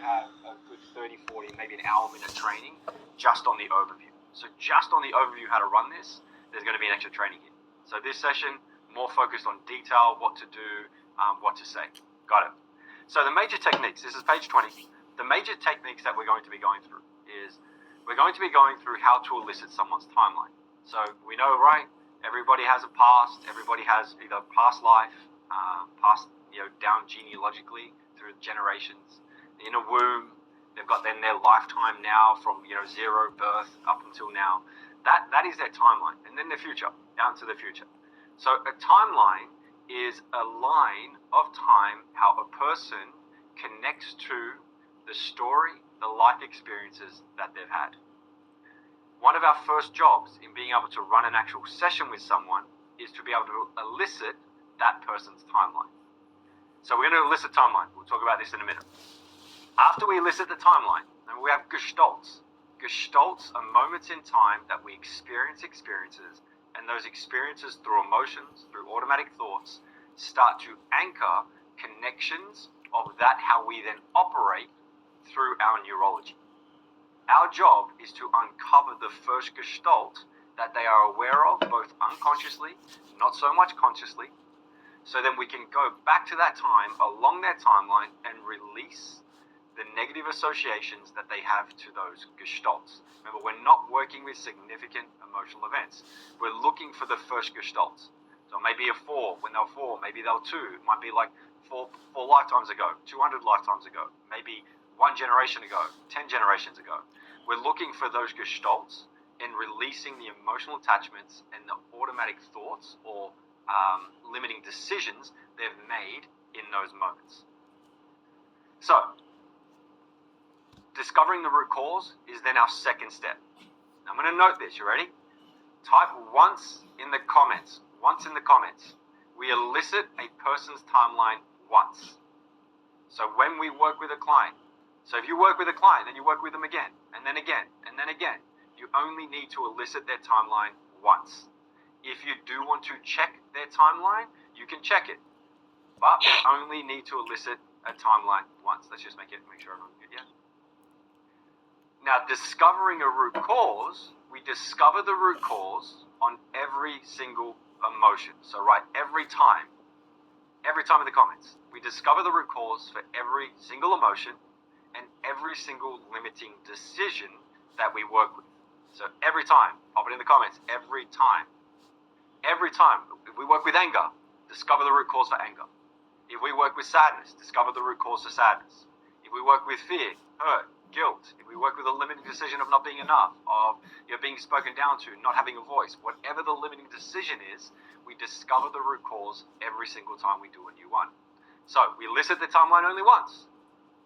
have a good 30, 40, maybe an hour minute training just on the overview. So just on the overview how to run this, there's going to be an extra training here. So this session, more focused on detail, what to do, what to say. Got it. So the major techniques, this is page 20. The major techniques that we're going to be going through is we're going to be going through how to elicit someone's timeline. So we know, right? Everybody has a past. Everybody has either past life, past, down genealogically through generations. In a womb, they've got then their lifetime now from, zero birth up until now. That is their timeline. And then their future, down to the future. So a timeline is a line of time how a person connects to the story, the life experiences that they've had. One of our first jobs in being able to run an actual session with someone is to be able to elicit that person's timeline. So we're going to elicit timeline. We'll talk about this in a minute. After we elicit the timeline, and we have gestalts. Gestalts are moments in time that we experiences, and those experiences through emotions, through automatic thoughts, start to anchor connections of that how we then operate through our neurology. Our job is to uncover the first gestalt that they are aware of, both unconsciously, not so much consciously, so then we can go back to that time along their timeline and release the negative associations that they have to those gestalts. Remember, we're not working with significant emotional events. We're looking for the first gestalts. So maybe a 4, when they were 4, maybe they were 2. It might be like four lifetimes ago, 200 lifetimes ago, maybe 1 generation ago, 10 generations ago. We're looking for those gestalts and releasing the emotional attachments and the automatic thoughts or limiting decisions they've made in those moments. So, discovering the root cause is then our second step. I'm going to note this. You ready? Type once in the comments. Once in the comments. We elicit a person's timeline once. So when we work with a client, so if you work with a client, then you work with them again, and then again, and then again. You only need to elicit their timeline once. If you do want to check their timeline, you can check it. But you only need to elicit a timeline once. Let's just make sure everyone's good, yeah? Now, discovering a root cause, we discover the root cause on every single emotion. So, right, every time in the comments, we discover the root cause for every single emotion and every single limiting decision that we work with. So every time, pop it in the comments, every time. Every time, if we work with anger, discover the root cause for anger. If we work with sadness, discover the root cause for sadness. If we work with fear, hurt, guilt, if we work with a limiting decision of not being enough, of being spoken down to, not having a voice, whatever the limiting decision is, we discover the root cause every single time we do a new one. So we elicit the timeline only once.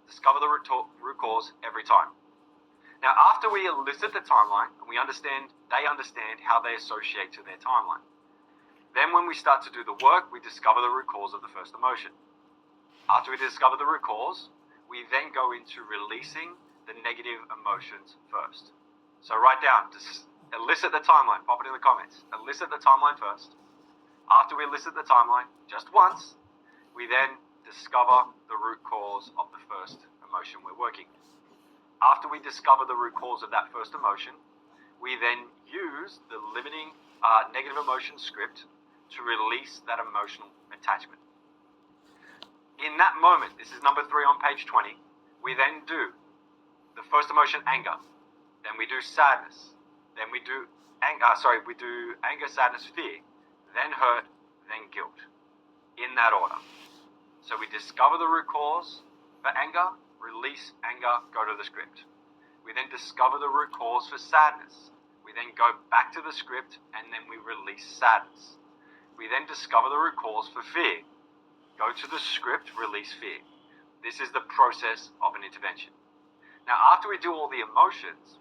Discover the root cause every time. Now, after we elicit the timeline and they understand how they associate to their timeline. Then when we start to do the work, we discover the root cause of the first emotion. After we discover the root cause, we then go into releasing the negative emotions first. So write down, just elicit the timeline, pop it in the comments. Elicit the timeline first. After we elicit the timeline, just once, we then discover the root cause of the first emotion we're working with. After we discover the root cause of that first emotion, we then use the limiting negative emotion script to release that emotional attachment. In that moment, this is number 3 on page 20, we then do the first emotion, anger. Then we do sadness. Then we do anger, sadness, fear. Then hurt, then guilt. In that order. So we discover the root cause for anger, release anger, go to the script. We then discover the root cause for sadness. We then go back to the script and then we release sadness. We then discover the root cause for fear. Go to the script, release fear. This is the process of an intervention. Now, after we do all the emotions,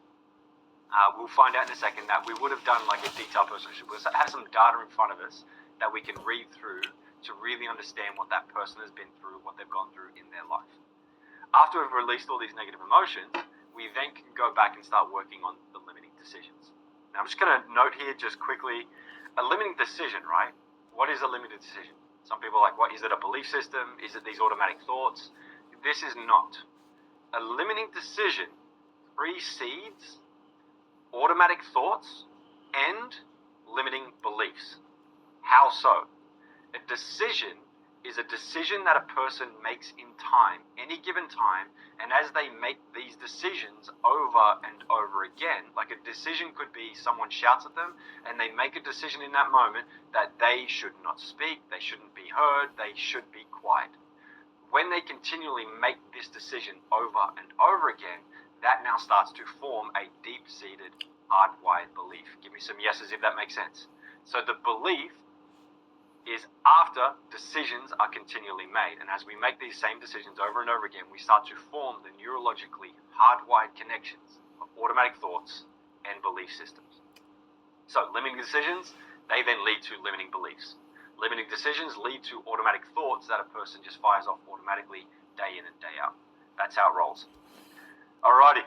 we'll find out in a second that we would have done like a detailed personality. We'll have some data in front of us that we can read through to really understand what that person has been through, what they've gone through in their life. After we've released all these negative emotions, we then can go back and start working on the limiting decisions. Now, I'm just going to note here just quickly, a limiting decision, right? What is a limiting decision? Some people are like, what is it, a belief system? Is it these automatic thoughts? This is not. a limiting decision precedes automatic thoughts and limiting beliefs. How so? A decision is a decision that a person makes in time, any given time, and as they make these decisions over and over again, like a decision could be someone shouts at them and they make a decision in that moment that they should not speak, they shouldn't be heard, they should be quiet. When they continually make this decision over and over again, that now starts to form a deep-seated, hardwired belief. Give me some yeses if that makes sense. So the belief is after decisions are continually made. And as we make these same decisions over and over again, we start to form the neurologically hardwired connections of automatic thoughts and belief systems. So limiting decisions, they then lead to limiting beliefs. Limiting decisions lead to automatic thoughts that a person just fires off automatically day in and day out. That's how it rolls. Alrighty.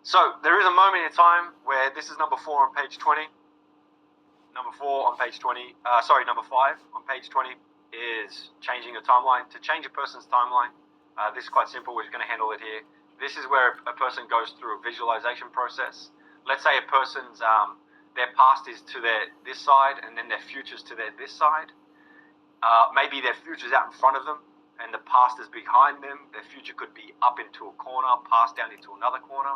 So there is a moment in time where this is number 4 on page 20. Number 5 on page 20 is changing a timeline. To change a person's timeline, this is quite simple. We're just going to handle it here. This is where a person goes through a visualization process. Let's say a person's their past is to this side, and then their future's to this side. Maybe their future's out in front of them, and the past is behind them. Their future could be up into a corner, past down into another corner.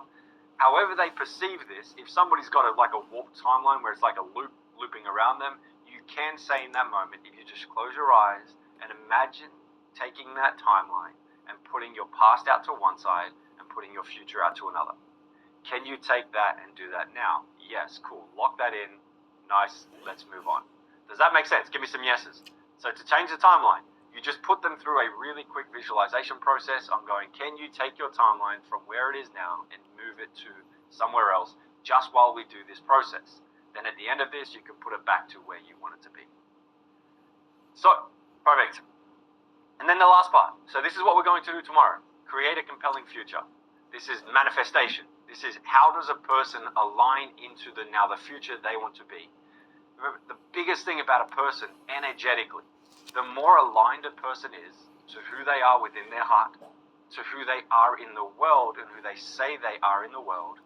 However they perceive this, if somebody's got a warped timeline where it's like a looping around them, you can say in that moment, if you just close your eyes and imagine taking that timeline and putting your past out to one side and putting your future out to another. Can you take that and do that now? Yes, cool. Lock that in. Nice. Let's move on. Does that make sense? Give me some yeses. So to change the timeline, you just put them through a really quick visualization process. I'm going, can you take your timeline from where it is now and move it to somewhere else just while we do this process? Then at the end of this, you can put it back to where you want it to be. So, perfect. And then the last part. So this is what we're going to do tomorrow. Create a compelling future. This is manifestation. This is how does a person align into the future they want to be. Remember, the biggest thing about a person energetically, the more aligned a person is to who they are within their heart, to who they are in the world and who they say they are in the world,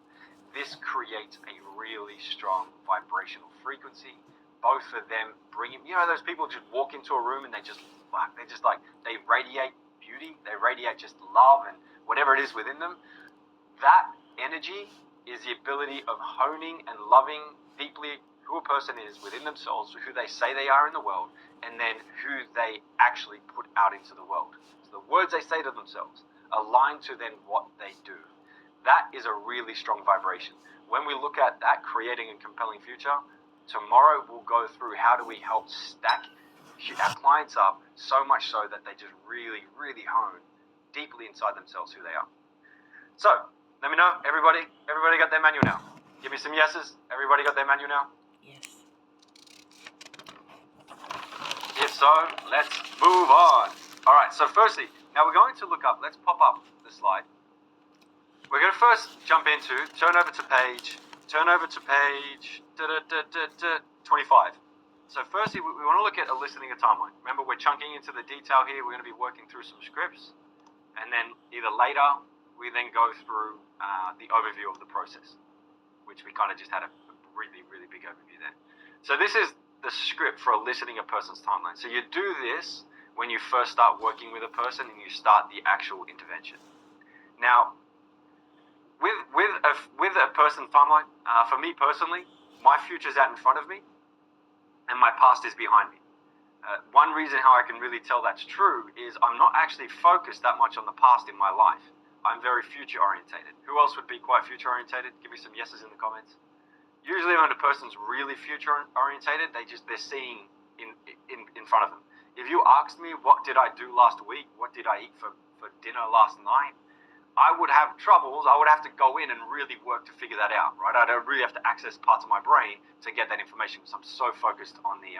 this creates a really strong vibrational frequency, both for them bringing, those people just walk into a room and they radiate beauty, they radiate just love and whatever it is within them. That energy is the ability of honing and loving deeply who a person is within themselves, who they say they are in the world, and then who they actually put out into the world. So the words they say to themselves align to then what they do. That is a really strong vibration. When we look at that, creating a compelling future, tomorrow we'll go through how do we help stack our clients up so much so that they just really, really hone deeply inside themselves who they are. So, let me know, everybody got their manual now? Give me some yeses. Everybody got their manual now? Yes. If so, let's move on. All right, so firstly, now we're going to look up, let's pop up the slide. We're going to first jump into, turn over to page 25. So firstly, we want to look at eliciting a timeline. Remember, we're chunking into the detail here. We're going to be working through some scripts. And then either later, we then go through the overview of the process, which we kind of just had a really, really big overview there. So this is the script for eliciting a person's timeline. So you do this when you first start working with a person and you start the actual intervention. Now, with a person's timeline, for me personally, my future's out in front of me and my past is behind me. One reason how I can really tell that's true is I'm not actually focused that much on the past in my life. I'm very future orientated. Who else would be quite future orientated? Give me some yeses in the comments. Usually when a person's really future orientated, they're seeing in front of them. If you asked me what did I do last week, what did I eat for dinner last night, I would have troubles. I would have to go in and really work to figure that out, right? I'd really have to access parts of my brain to get that information because I'm so focused on the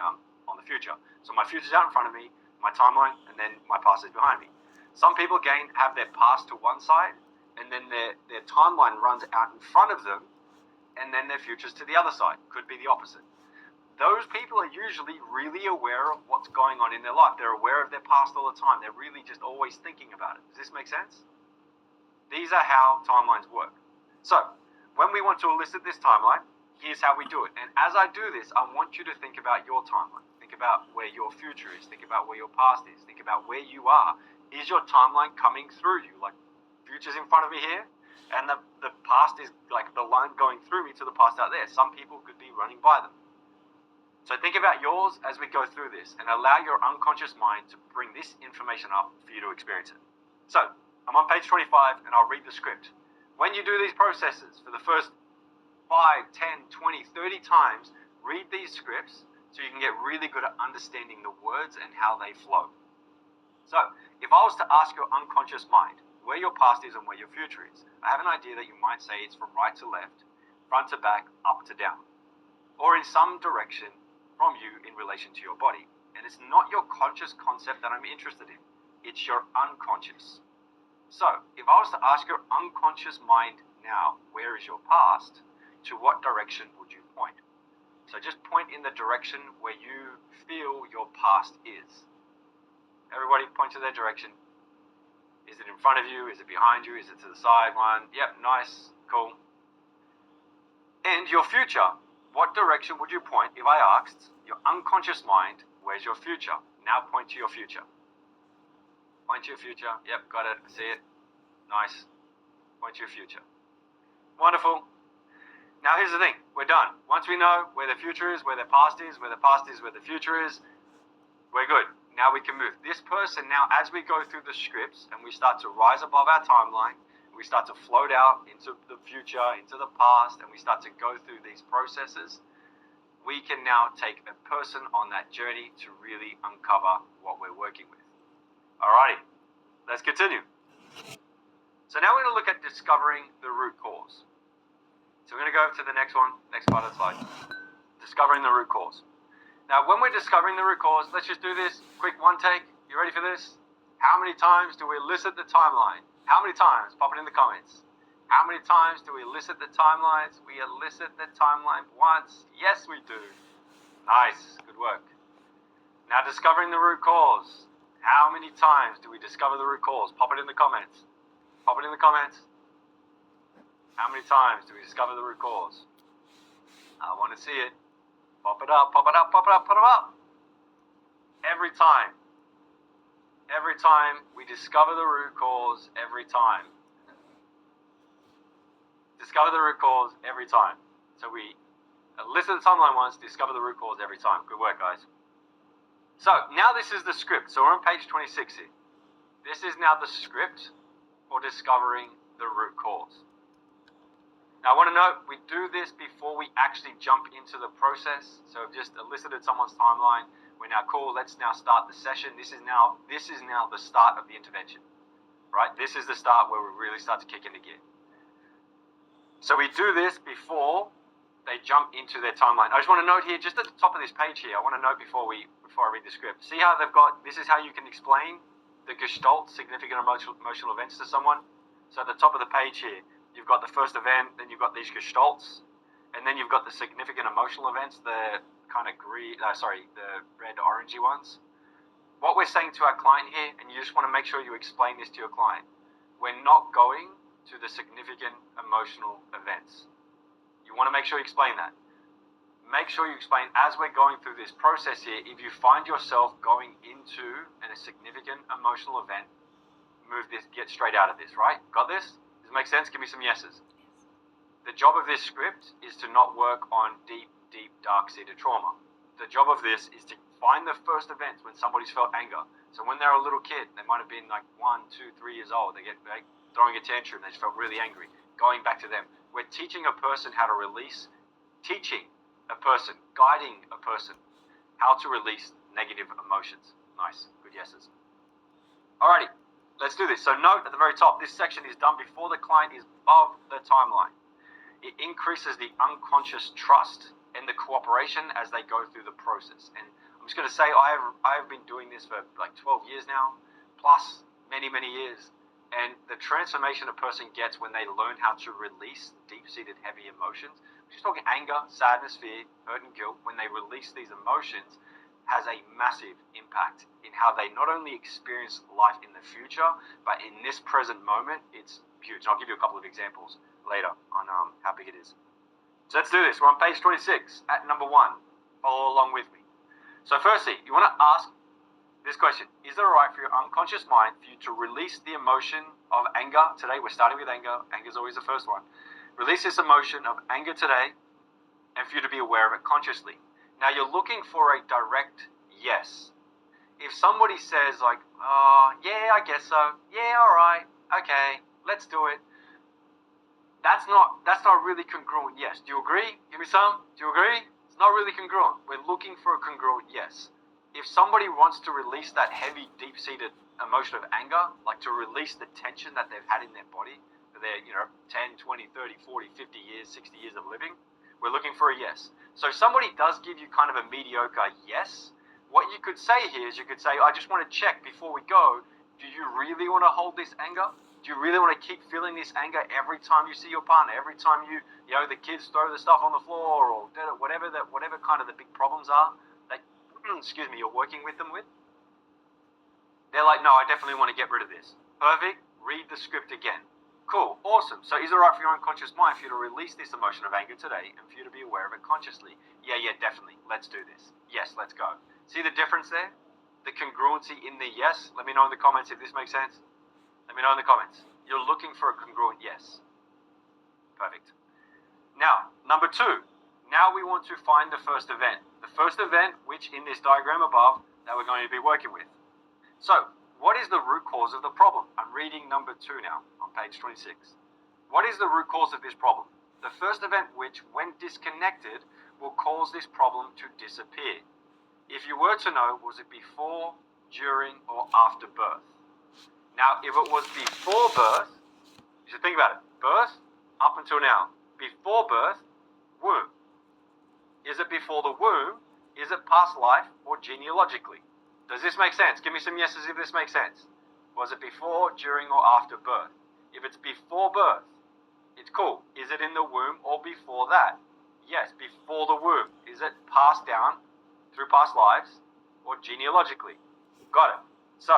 future. So my future's out in front of me, my timeline, and then my past is behind me. Some people have their past to one side, and then their timeline runs out in front of them, and then their future's to the other side. Could be the opposite. those people are usually really aware of what's going on in their life. They're aware of their past all the time. They're really just always thinking about it. Does this make sense? These are how timelines work. So, when we want to elicit this timeline, here's how we do it. And as I do this, I want you to think about your timeline. Think about where your future is. Think about where your past is. Think about where you are. Is your timeline coming through you? Like, future's in front of me here, and the past is like the line going through me to the past out there. Some people could be running by them. So think about yours as we go through this, and allow your unconscious mind to bring this information up for you to experience it. So, I'm on page 25, and I'll read the script. When you do these processes for the first 5, 10, 20, 30 times, read these scripts so you can get really good at understanding the words and how they flow. So, if I was to ask your unconscious mind where your past is and where your future is, I have an idea that you might say it's from right to left, front to back, up to down, or in some direction from you in relation to your body. And it's not your conscious concept that I'm interested in, it's your unconscious. So, if I was to ask your unconscious mind now, where is your past, to what direction would you point? So just point in the direction where you feel your past is. Everybody point to their direction. Is it in front of you? Is it behind you? Is it to the side one? Yep, nice, cool. And your future. What direction would you point if I asked your unconscious mind, where's your future? Now point to your future. Point to your future. Yep, got it. See it. Nice. Point to your future. Wonderful. Now here's the thing. We're done. Once we know where the future is, where the past is, where the past is, where the future is, we're good. Now we can move. This person, now as we go through the scripts and we start to rise above our timeline, we start to float out into the future, into the past, and we start to go through these processes, we can now take a person on that journey to really uncover what we're working with. Alrighty, let's continue. So now we're going to look at discovering the root cause. So we're going to go to the next one, next part of the slide. Discovering the root cause. Now when we're discovering the root cause, let's just do this quick one take. You ready for this? How many times do we elicit the timeline? How many times? Pop it in the comments. How many times do we elicit the timelines? We elicit the timeline once. Yes, we do. Nice. Good work. Now discovering the root cause. How many times do we discover the root cause? Pop it in the comments. Pop it in the comments. How many times do we discover the root cause? I want to see it. Pop it up, pop it up, pop it up, put it up. Every time. Every time we discover the root cause, every time. Discover the root cause every time. So we elicit the timeline once, discover the root cause every time. Good work, guys. So now this is the script. So we're on page 26 here. This is now the script for discovering the root cause. Now I want to note, we do this before we actually jump into the process. So I've just elicited someone's timeline. We're now cool. Let's now start the session. This is now the start of the intervention, right? This is the start where we really start to kick into gear. So we do this before they jump into their timeline. I just want to note here, just at the top of this page here, I want to note before I read the script. See how they've got, this is how you can explain the Gestalt, significant emotional events to someone. So at the top of the page here, you've got the first event, then you've got these Gestalts, and then you've got the significant emotional events, the kind of the red orangey ones. What we're saying to our client here, and you just want to make sure you explain this to your client, we're not going to the significant emotional events. You want to make sure you explain that. Make sure you explain, as we're going through this process here, if you find yourself going into a significant emotional event, move this, get straight out of this, right? Got this? Does it make sense? Give me some yeses. The job of this script is to not work on deep, dark-seated trauma. The job of this is to find the first events when somebody's felt anger. So when they're a little kid, they might have been like 1, 2, 3 years old, they get throwing a tantrum, they just felt really angry. Going back to them. We're teaching a person how to release, teaching a person, guiding a person, how to release negative emotions. Nice, good yeses. Alrighty, let's do this. So note at the very top, this section is done before the client is above the timeline. It increases the unconscious trust and the cooperation as they go through the process. And I'm just going to say, I've been doing this for like 12 years now, plus many, many years. And the transformation a person gets when they learn how to release deep-seated heavy emotions, just talking anger, sadness, fear, hurt and guilt, when they release these emotions, has a massive impact in how they not only experience life in the future, but in this present moment, it's huge. And I'll give you a couple of examples later on how big it is. So let's do this. We're on page 26 at number 1. Follow along with me. So firstly, you want to ask this question: is it alright for your unconscious mind for you to release the emotion of anger today? We're starting with anger. Anger is always the first one. Release this emotion of anger today, and for you to be aware of it consciously. Now you're looking for a direct yes. If somebody says like, oh, yeah, I guess so. Yeah, alright. Okay, let's do it. That's not really congruent yes. Do you agree? Give me some. Do you agree? It's not really congruent. We're looking for a congruent yes. If somebody wants to release that heavy, deep-seated emotion of anger, like to release the tension that they've had in their body for their, 10, 20, 30, 40, 50 years, 60 years of living, we're looking for a yes. So if somebody does give you kind of a mediocre yes, what you could say here is you could say, I just want to check before we go, do you really want to hold this anger? Do you really want to keep feeling this anger every time you see your partner, every time the kids throw the stuff on the floor or whatever kind of the big problems are that, you're working with them with? They're like, no, I definitely want to get rid of this. Perfect. Read the script again. Cool. Awesome. So is it right for your unconscious mind for you to release this emotion of anger today and for you to be aware of it consciously? Yeah, definitely. Let's do this. Yes, let's go. See the difference there? The congruency in the yes? Let me know in the comments if this makes sense. Let me know in the comments. You're looking for a congruent yes. Perfect. Now, number 2. Now we want to find the first event. The first event, which in this diagram above, that we're going to be working with. So, what is the root cause of the problem? I'm reading number 2 now on page 26. What is the root cause of this problem? The first event which, when disconnected, will cause this problem to disappear. If you were to know, was it before, during, or after birth? Now, if it was before birth, you should think about it. Birth, up until now. Before birth, womb. Is it before the womb? Is it past life or genealogically? Does this make sense? Give me some yeses if this makes sense. Was it before, during, or after birth? If it's before birth, it's cool. Is it in the womb or before that? Yes, before the womb. Is it passed down through past lives or genealogically? Got it. So,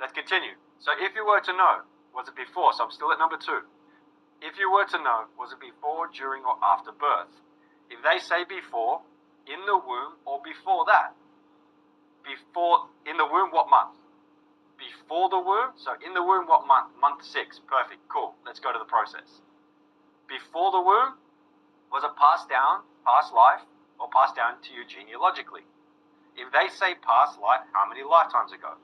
let's continue. So if you were to know, was it before? So I'm still at number 2. If you were to know, was it before, during, or after birth? If they say before, in the womb or before that? Before, in the womb, what month? Before the womb? So in the womb, what month? Month 6. Perfect. Cool. Let's go to the process. Before the womb, was it passed down, past life, or passed down to you genealogically? If they say past life, how many lifetimes ago?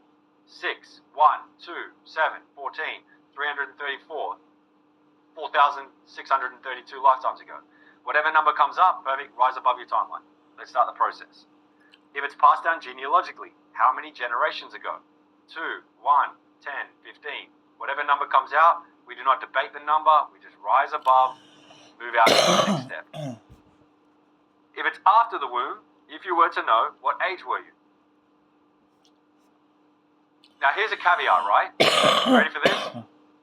6, 1, 2, 7, 14, 334, 4,632 lifetimes ago. Whatever number comes up, perfect, rise above your timeline. Let's start the process. If it's passed down genealogically, how many generations ago? 2, 1, 10, 15. Whatever number comes out, we do not debate the number, we just rise above, move out to the next step. If it's after the womb, if you were to know, what age were you? Now here's a caveat, right? Ready for this?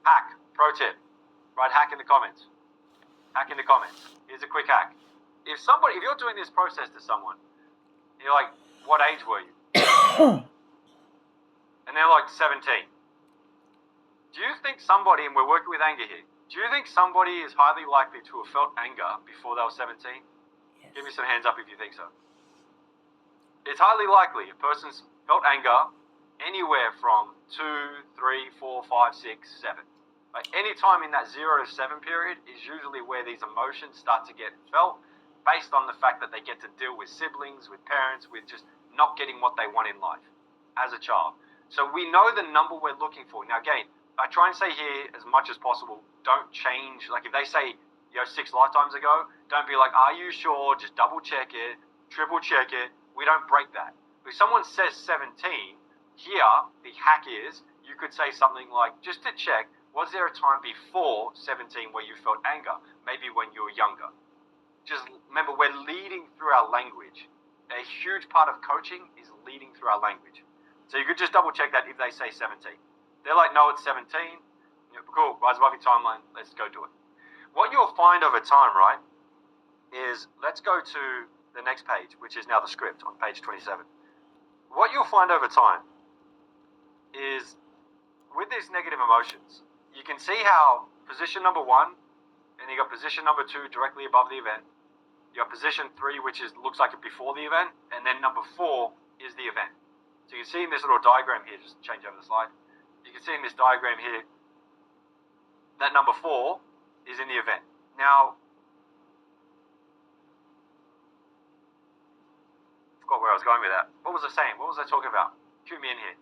Hack, pro tip. Write hack in the comments. Hack in the comments. Here's a quick hack. If you're doing this process to someone, you're like, what age were you? And they're like 17. Do you think somebody, and we're working with anger here, do you think somebody is highly likely to have felt anger before they were 17? Yes. Give me some hands up if you think so. It's highly likely a person's felt anger anywhere from 2, 3, 4, 5, 6, 7. Like any time in that 0 to 7 period is usually where these emotions start to get felt based on the fact that they get to deal with siblings, with parents, with just not getting what they want in life as a child. So we know the number we're looking for. Now again, I try and say here as much as possible, don't change. Like if they say, 6 lifetimes ago, don't be like, are you sure? Just double check it, triple check it. We don't break that. If someone says 17, here, the hack is, you could say something like, just to check, was there a time before 17 where you felt anger? Maybe when you were younger. Just remember, we're leading through our language. A huge part of coaching is leading through our language. So you could just double check that if they say 17. They're like, no, it's 17. Cool, rise above your timeline. Let's go do it. What you'll find over time, right, is let's go to the next page, which is now the script on page 27. What you'll find over time is with these negative emotions, you can see how position number 1, and you got position number 2 directly above the event. You got position 3, which looks like it before the event, and then number 4 is the event. So you can see in this little diagram here, just change over the slide. You can see in this diagram here that number 4 is in the event. Now, I forgot where I was going with that. What was I saying? What was I talking about? Cue me in here.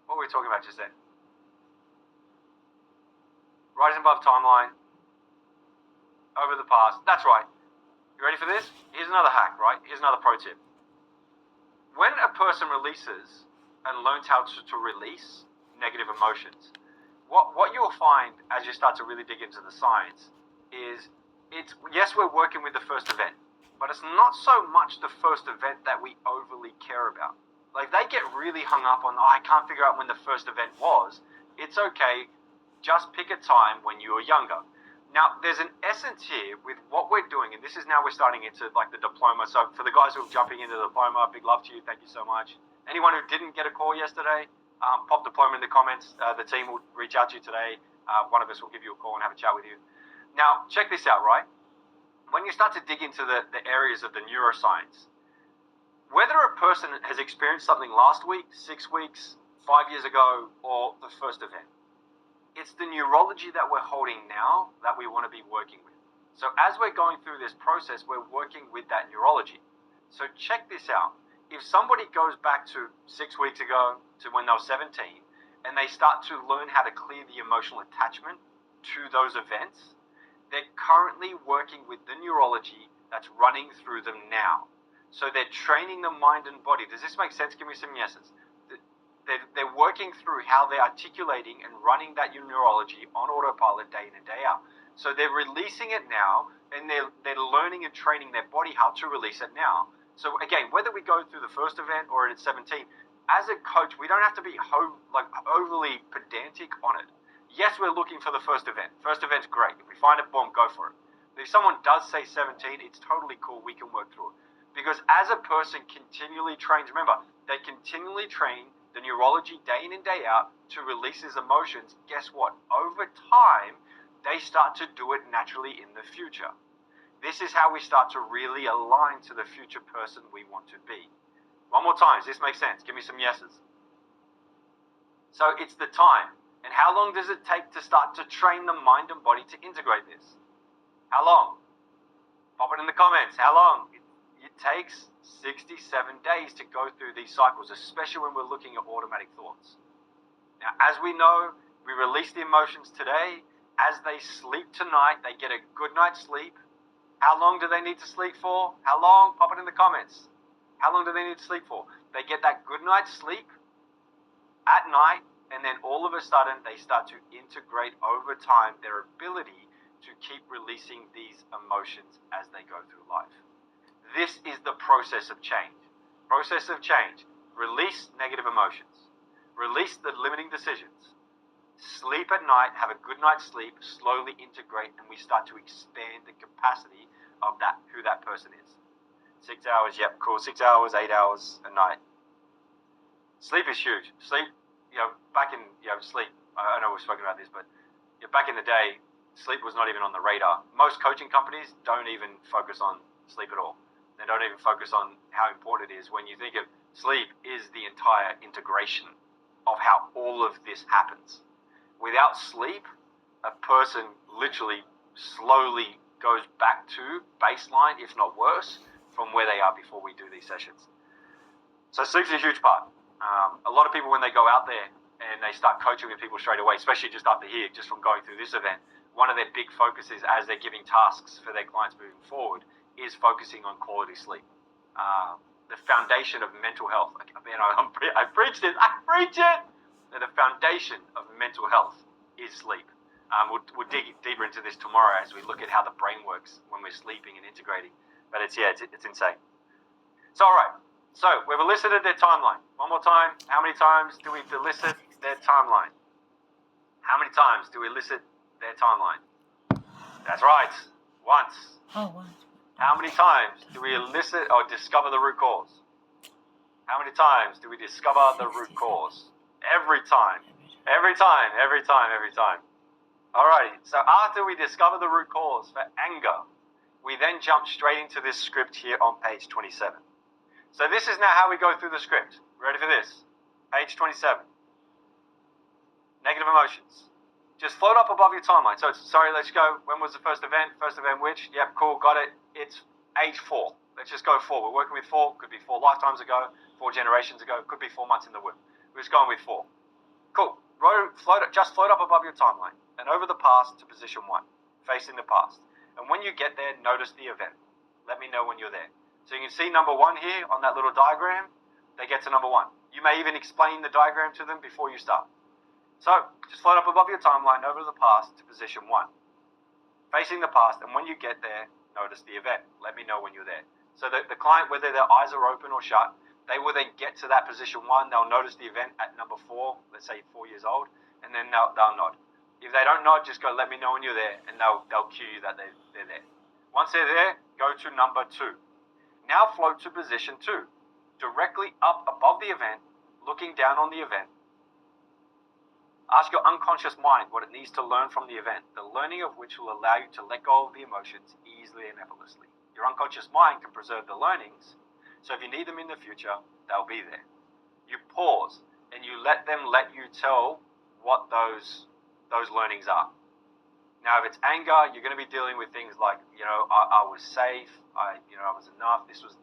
What were we talking about just then? Rising above timeline, over the past. That's right. You ready for this? Here's another hack, right? Here's another pro tip. When a person releases and learns how to release negative emotions, what you'll find as you start to really dig into the science is yes, we're working with the first event, but it's not so much the first event that we overly care about. Like, they get really hung up on, I can't figure out when the first event was. It's okay. Just pick a time when you were younger. Now, there's an essence here with what we're doing, and this is now we're starting into like the diploma. So for the guys who are jumping into the diploma, big love to you. Thank you so much. Anyone who didn't get a call yesterday, pop diploma in the comments. The team will reach out to you today. One of us will give you a call and have a chat with you. Now, check this out, right? When you start to dig into the areas of the neuroscience, whether a person has experienced something last week, 6 weeks, 5 years ago, or the first event, it's the neurology that we're holding now that we want to be working with. So as we're going through this process, we're working with that neurology. So check this out. If somebody goes back to 6 weeks ago to when they were 17, and they start to learn how to clear the emotional attachment to those events, they're currently working with the neurology that's running through them now. So they're training the mind and body. Does this make sense? Give me some yeses. They're working through how they're articulating and running that neurology on autopilot day in and day out. So they're releasing it now, and they're learning and training their body how to release it now. So again, whether we go through the first event or at 17, as a coach, we don't have to be overly pedantic on it. Yes, we're looking for the first event. First event's great. If we find it, boom, go for it. But if someone does say 17, it's totally cool. We can work through it. Because as a person continually trains, remember, they continually train the neurology day in and day out to release his emotions. Guess what? Over time, they start to do it naturally in the future. This is how we start to really align to the future person we want to be. One more time, does this make sense? Give me some yeses. So it's the time. And how long does it take to start to train the mind and body to integrate this? How long? Pop it in the comments. How long? It takes 67 days to go through these cycles, especially when we're looking at automatic thoughts. Now, as we know, we release the emotions today. As they sleep tonight, they get a good night's sleep. How long do they need to sleep for? How long? Pop it in the comments. How long do they need to sleep for? They get that good night's sleep at night, and then all of a sudden, they start to integrate over time their ability to keep releasing these emotions as they go through life. This is the process of change. Process of change. Release negative emotions. Release the limiting decisions. Sleep at night, have a good night's sleep, slowly integrate, and we start to expand the capacity of that, who that person is. 6 hours, yep, cool. 6 hours, 8 hours a night. Sleep is huge. Sleep, back in, sleep, I know we've spoken about this, but back in the day, sleep was not even on the radar. Most coaching companies don't even focus on sleep at all. They don't even focus on how important it is. When you think of sleep is the entire integration of how all of this happens. Without sleep, a person literally slowly goes back to baseline, if not worse, from where they are before we do these sessions. So sleep's a huge part. A lot of people, when they go out there and they start coaching with people straight away, especially just after here, just from going through this event, one of their big focuses as they're giving tasks for their clients moving forward is focusing on quality sleep. The foundation of mental health. I preached it. I preach it. The foundation of mental health is sleep. We'll dig deeper into this tomorrow as we look at how the brain works when we're sleeping and integrating. But it's insane. So, all right. So we've elicited their timeline. One more time. How many times do we elicit their timeline? How many times do we elicit their timeline? That's right. Once. Oh, once. How many times do we elicit or discover the root cause? How many times do we discover the root cause? Every time. Every time, every time, every time. Alrighty, so after we discover the root cause for anger, we then jump straight into this script here on page 27. So this is now how we go through the script. Ready for this? Page 27. Negative emotions. Just float up above your timeline. So, sorry, let's go. When was the first event? First event which? Yep, cool, got it. It's age 4. Let's just go 4. We're working with 4. Could be 4 lifetimes ago, 4 generations ago. Could be 4 months in the womb. We're just going with 4. Cool. Just float up above your timeline and over the past to position 1, facing the past. And when you get there, notice the event. Let me know when you're there. So you can see number 1 here on that little diagram. They get to number 1. You may even explain the diagram to them before you start. So, just float up above your timeline over the past to position 1. Facing the past, and when you get there, notice the event. Let me know when you're there. So the client, whether their eyes are open or shut, they will then get to that position 1. They'll notice the event at number 4, let's say 4 years old, and then they'll nod. If they don't nod, just go, let me know when you're there, and they'll cue you that they're there. Once they're there, go to number 2. Now float to position 2, directly up above the event, looking down on the event. Ask your unconscious mind what it needs to learn from the event, the learning of which will allow you to let go of the emotions easily and effortlessly. Your unconscious mind can preserve the learnings, so if you need them in the future, they'll be there. You pause, and you let them let you tell what those learnings are. Now, if it's anger, you're going to be dealing with things like, I was safe, I was enough, this was,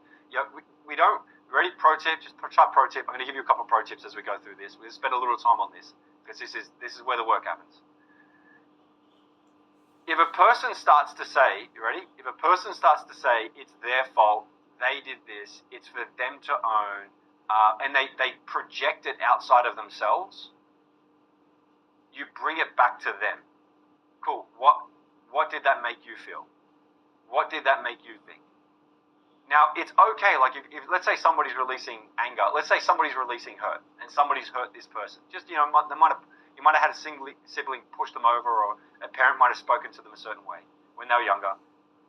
we don't, ready, pro tip, just try pro tip. I'm going to give you a couple of pro tips as we go through this. We'll spend a little time on this, because this is where the work happens. If a person starts to say, you ready? If a person starts to say it's their fault, they did this, it's for them to own, and they project it outside of themselves, you bring it back to them. Cool. What did that make you feel? What did that make you think? Now, it's okay, like if let's say somebody's releasing anger, let's say somebody's releasing hurt, and somebody's hurt this person. Just, you might have had a sibling push them over, or a parent might have spoken to them a certain way when they were younger,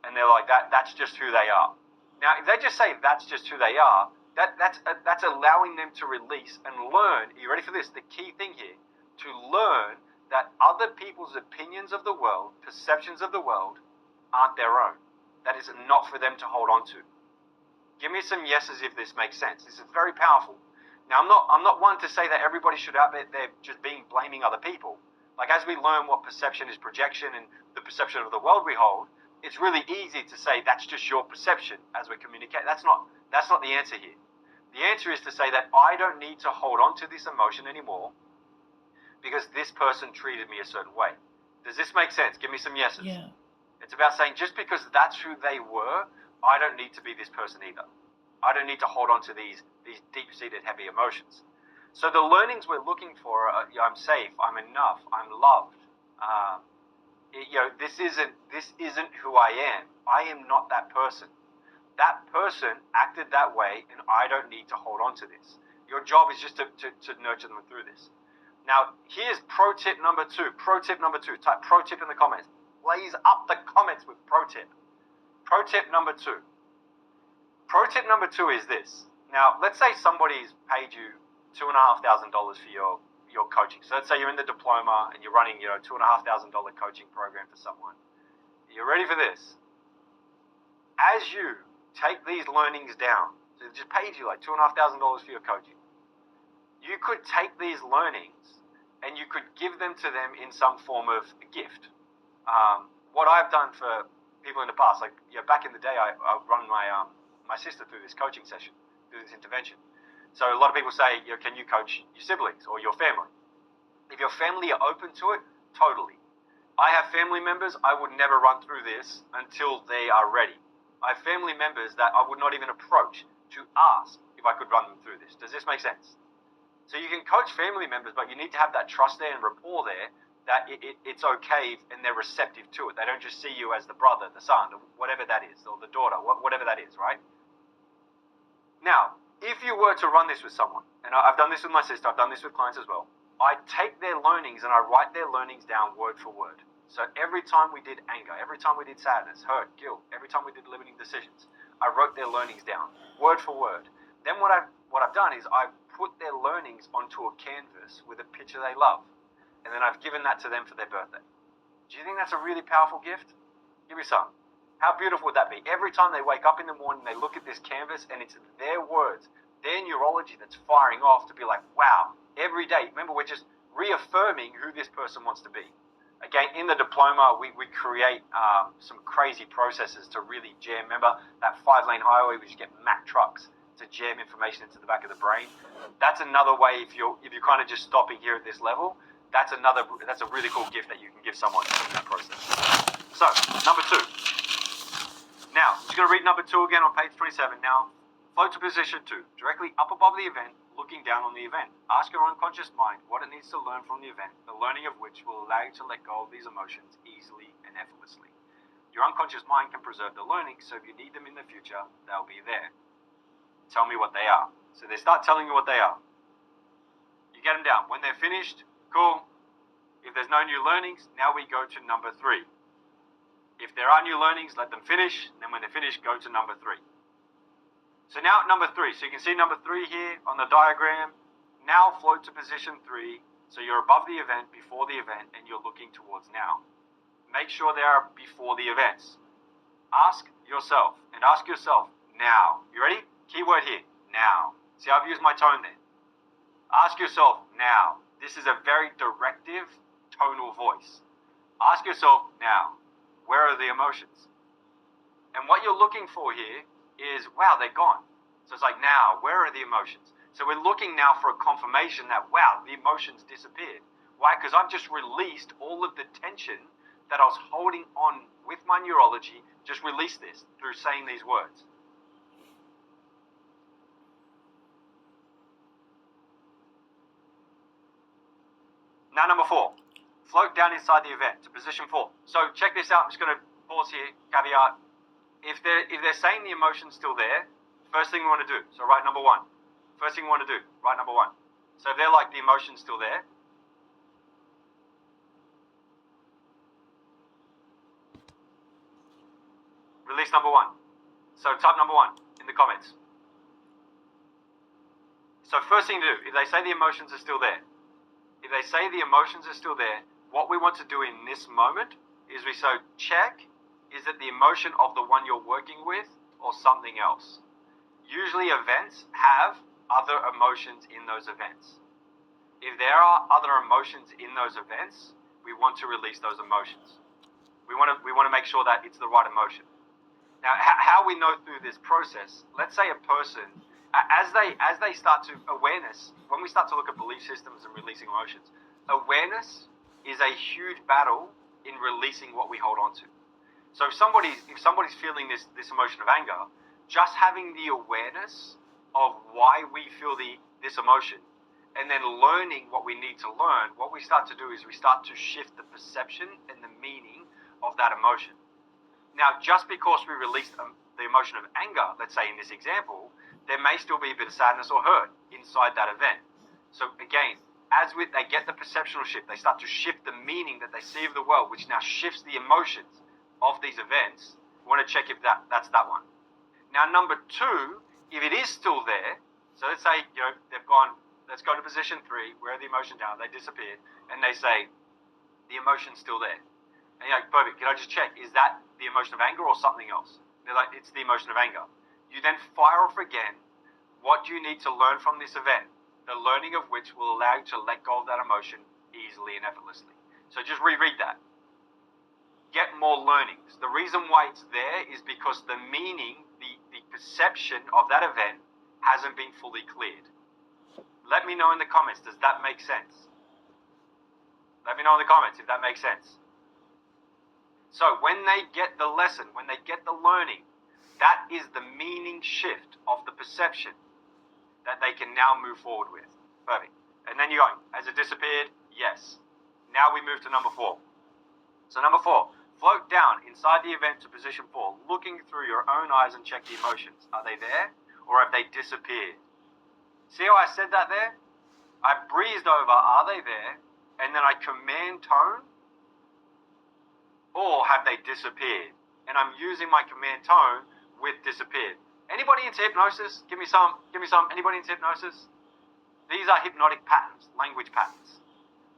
and they're like, that's just who they are. Now, if they just say that's just who they are, that's allowing them to release and learn. Are you ready for this? The key thing here, to learn that other people's opinions of the world, perceptions of the world, aren't their own. That is not for them to hold on to. Give me some yeses if this makes sense. This is very powerful. Now, I'm not one to say that everybody should out there just blaming other people. Like, as we learn what perception is projection and the perception of the world we hold, it's really easy to say that's just your perception as we communicate. That's not the answer here. The answer is to say that I don't need to hold on to this emotion anymore because this person treated me a certain way. Does this make sense? Give me some yeses. Yeah. It's about saying just because that's who they were, I don't need to be this person either. I don't need to hold on to these deep-seated heavy emotions. So the learnings we're looking for are, I'm safe, I'm enough, I'm loved. This isn't who I am. I am not that person. That person acted that way, and I don't need to hold on to this. Your job is just to nurture them through this. Now, here's pro tip number 2. Pro tip number 2. Type pro tip in the comments. Blaze up the comments with pro tip. Pro tip number 2. Pro tip number 2 is this. Now, let's say somebody's paid you $2,500 for your coaching. So let's say you're in the diploma and you're running, $2,500 coaching program for someone. You're ready for this? As you take these learnings down, so they just paid you like $2,500 for your coaching. You could take these learnings and you could give them to them in some form of a gift. What I've done for people in the past, like back in the day, I run my sister through this coaching session, through this intervention. So a lot of people say, can you coach your siblings or your family? If your family are open to it, totally. I have family members I would never run through this until they are ready. I have family members that I would not even approach to ask if I could run them through this. Does this make sense? So you can coach family members, but you need to have that trust there and rapport there that it's okay and they're receptive to it. They don't just see you as the brother, the son, whatever that is, or the daughter, whatever that is, right? Now, if you were to run this with someone, and I've done this with my sister, I've done this with clients as well, I take their learnings and I write their learnings down word for word. So every time we did anger, every time we did sadness, hurt, guilt, every time we did limiting decisions, I wrote their learnings down, word for word. Then what I've done is I've put their learnings onto a canvas with a picture they love, and then I've given that to them for their birthday. Do you think that's a really powerful gift? Give me some. How beautiful would that be? Every time they wake up in the morning, they look at this canvas, and it's their words, their neurology that's firing off to be like, wow, every day. Remember, we're just reaffirming who this person wants to be. Again, in the diploma, we create some crazy processes to really jam. Remember that 5-lane highway, we just get Mack trucks to jam information into the back of the brain. That's another way, if you're kind of just stopping here at this level, that's a really cool gift that you can give someone in that process. So, number 2. Now, I'm just going to read number 2 again on page 27. Now, float to position 2, directly up above the event, looking down on the event. Ask your unconscious mind what it needs to learn from the event, the learning of which will allow you to let go of these emotions easily and effortlessly. Your unconscious mind can preserve the learning, so if you need them in the future, they'll be there. Tell me what they are. So they start telling you what they are. You get them down. When they're finished, cool. If there's no new learnings, now we go to number 3. If there are new learnings, let them finish. And then when they're finished, go to number 3. So now at number 3. So you can see number 3 here on the diagram. Now float to position 3. So you're above the event, before the event, and you're looking towards now. Make sure they are before the events. Ask yourself now. You ready? Keyword here, now. See, I've used my tone there. Ask yourself now. This is a very directive, tonal voice. Ask yourself now, where are the emotions? And what you're looking for here is, wow, they're gone. So it's like, now, where are the emotions? So we're looking now for a confirmation that, wow, the emotions disappeared. Why? Because I've just released all of the tension that I was holding on with my neurology, just released this through saying these words. Now, number 4, float down inside the event to position 4. So check this out. I'm just going to pause here, caveat. If they're saying the emotion's still there, first thing we want to do, so write number 1. First thing we want to do, write number 1. So if they're like, the emotion's still there, release number 1. So type number 1 in the comments. So first thing to do, if they say the emotions are still there, what we want to do in this moment is we check, is it the emotion of the one you're working with or something else? Usually events have other emotions in those events. If there are other emotions in those events, we want to release those emotions. We want to make sure that it's the right emotion. Now, how we know through this process, let's say a person, as they start to awareness, when we start to look at belief systems and releasing emotions, awareness is a huge battle in releasing what we hold on to. So if somebody's feeling this emotion of anger, just having the awareness of why we feel this emotion, and then learning what we need to learn, what we start to do is we start to shift the perception and the meaning of that emotion. Now, just because we release the emotion of anger, let's say in this example, there may still be a bit of sadness or hurt inside that event. So again, they get the perceptual shift, they start to shift the meaning that they see of the world, which now shifts the emotions of these events. We want to check if that's that one. Now, number 2, if it is still there, so let's say, they've gone, let's go to position 3, where are the emotions now? They disappeared, and they say, the emotion's still there. And you're like, perfect, can I just check, is that the emotion of anger or something else? They're like, it's the emotion of anger. You then fire off again, what do you need to learn from this event? The learning of which will allow you to let go of that emotion easily and effortlessly. So just reread that. Get more learnings. The reason why it's there is because the meaning, the perception of that event hasn't been fully cleared. Let me know in the comments, does that make sense? Let me know in the comments if that makes sense. So when they get the lesson, when they get the learning, that is the meaning shift of the perception that they can now move forward with. Perfect. And then you're going, has it disappeared? Yes. Now we move to number 4. So number 4, float down inside the event to position 4, looking through your own eyes and check the emotions. Are they there or have they disappeared? See how I said that there? I breezed over, are they there? And then I command tone or have they disappeared? And I'm using my command tone with disappeared. Anybody into hypnosis? Give me some. Anybody into hypnosis? These are hypnotic patterns, language patterns.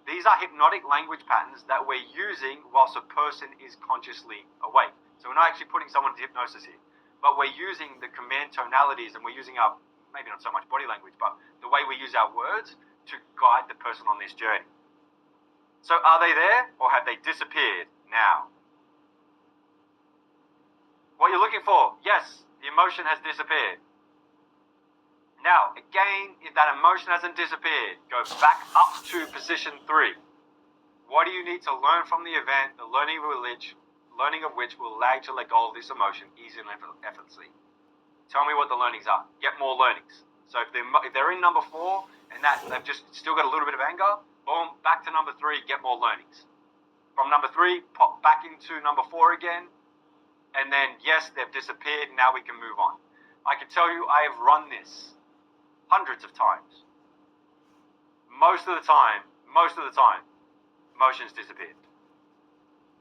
These are hypnotic language patterns that we're using whilst a person is consciously awake. So we're not actually putting someone into hypnosis here, but we're using the command tonalities, and we're using our, maybe not so much body language, but the way we use our words to guide the person on this journey. So are they there, or have they disappeared now? What you're looking for, yes, the emotion has disappeared. Now, again, if that emotion hasn't disappeared, go back up to position 3. What do you need to learn from the event, the learning of which will allow you to let go of this emotion easily and effortlessly? Tell me what the learnings are. Get more learnings. So if they're in number 4 and that they've just still got a little bit of anger, boom, back to number 3, get more learnings. From number 3, pop back into number 4 again, and then yes, they've disappeared, now we can move on. I can tell you I have run this hundreds of times. Most of the time, emotions disappeared.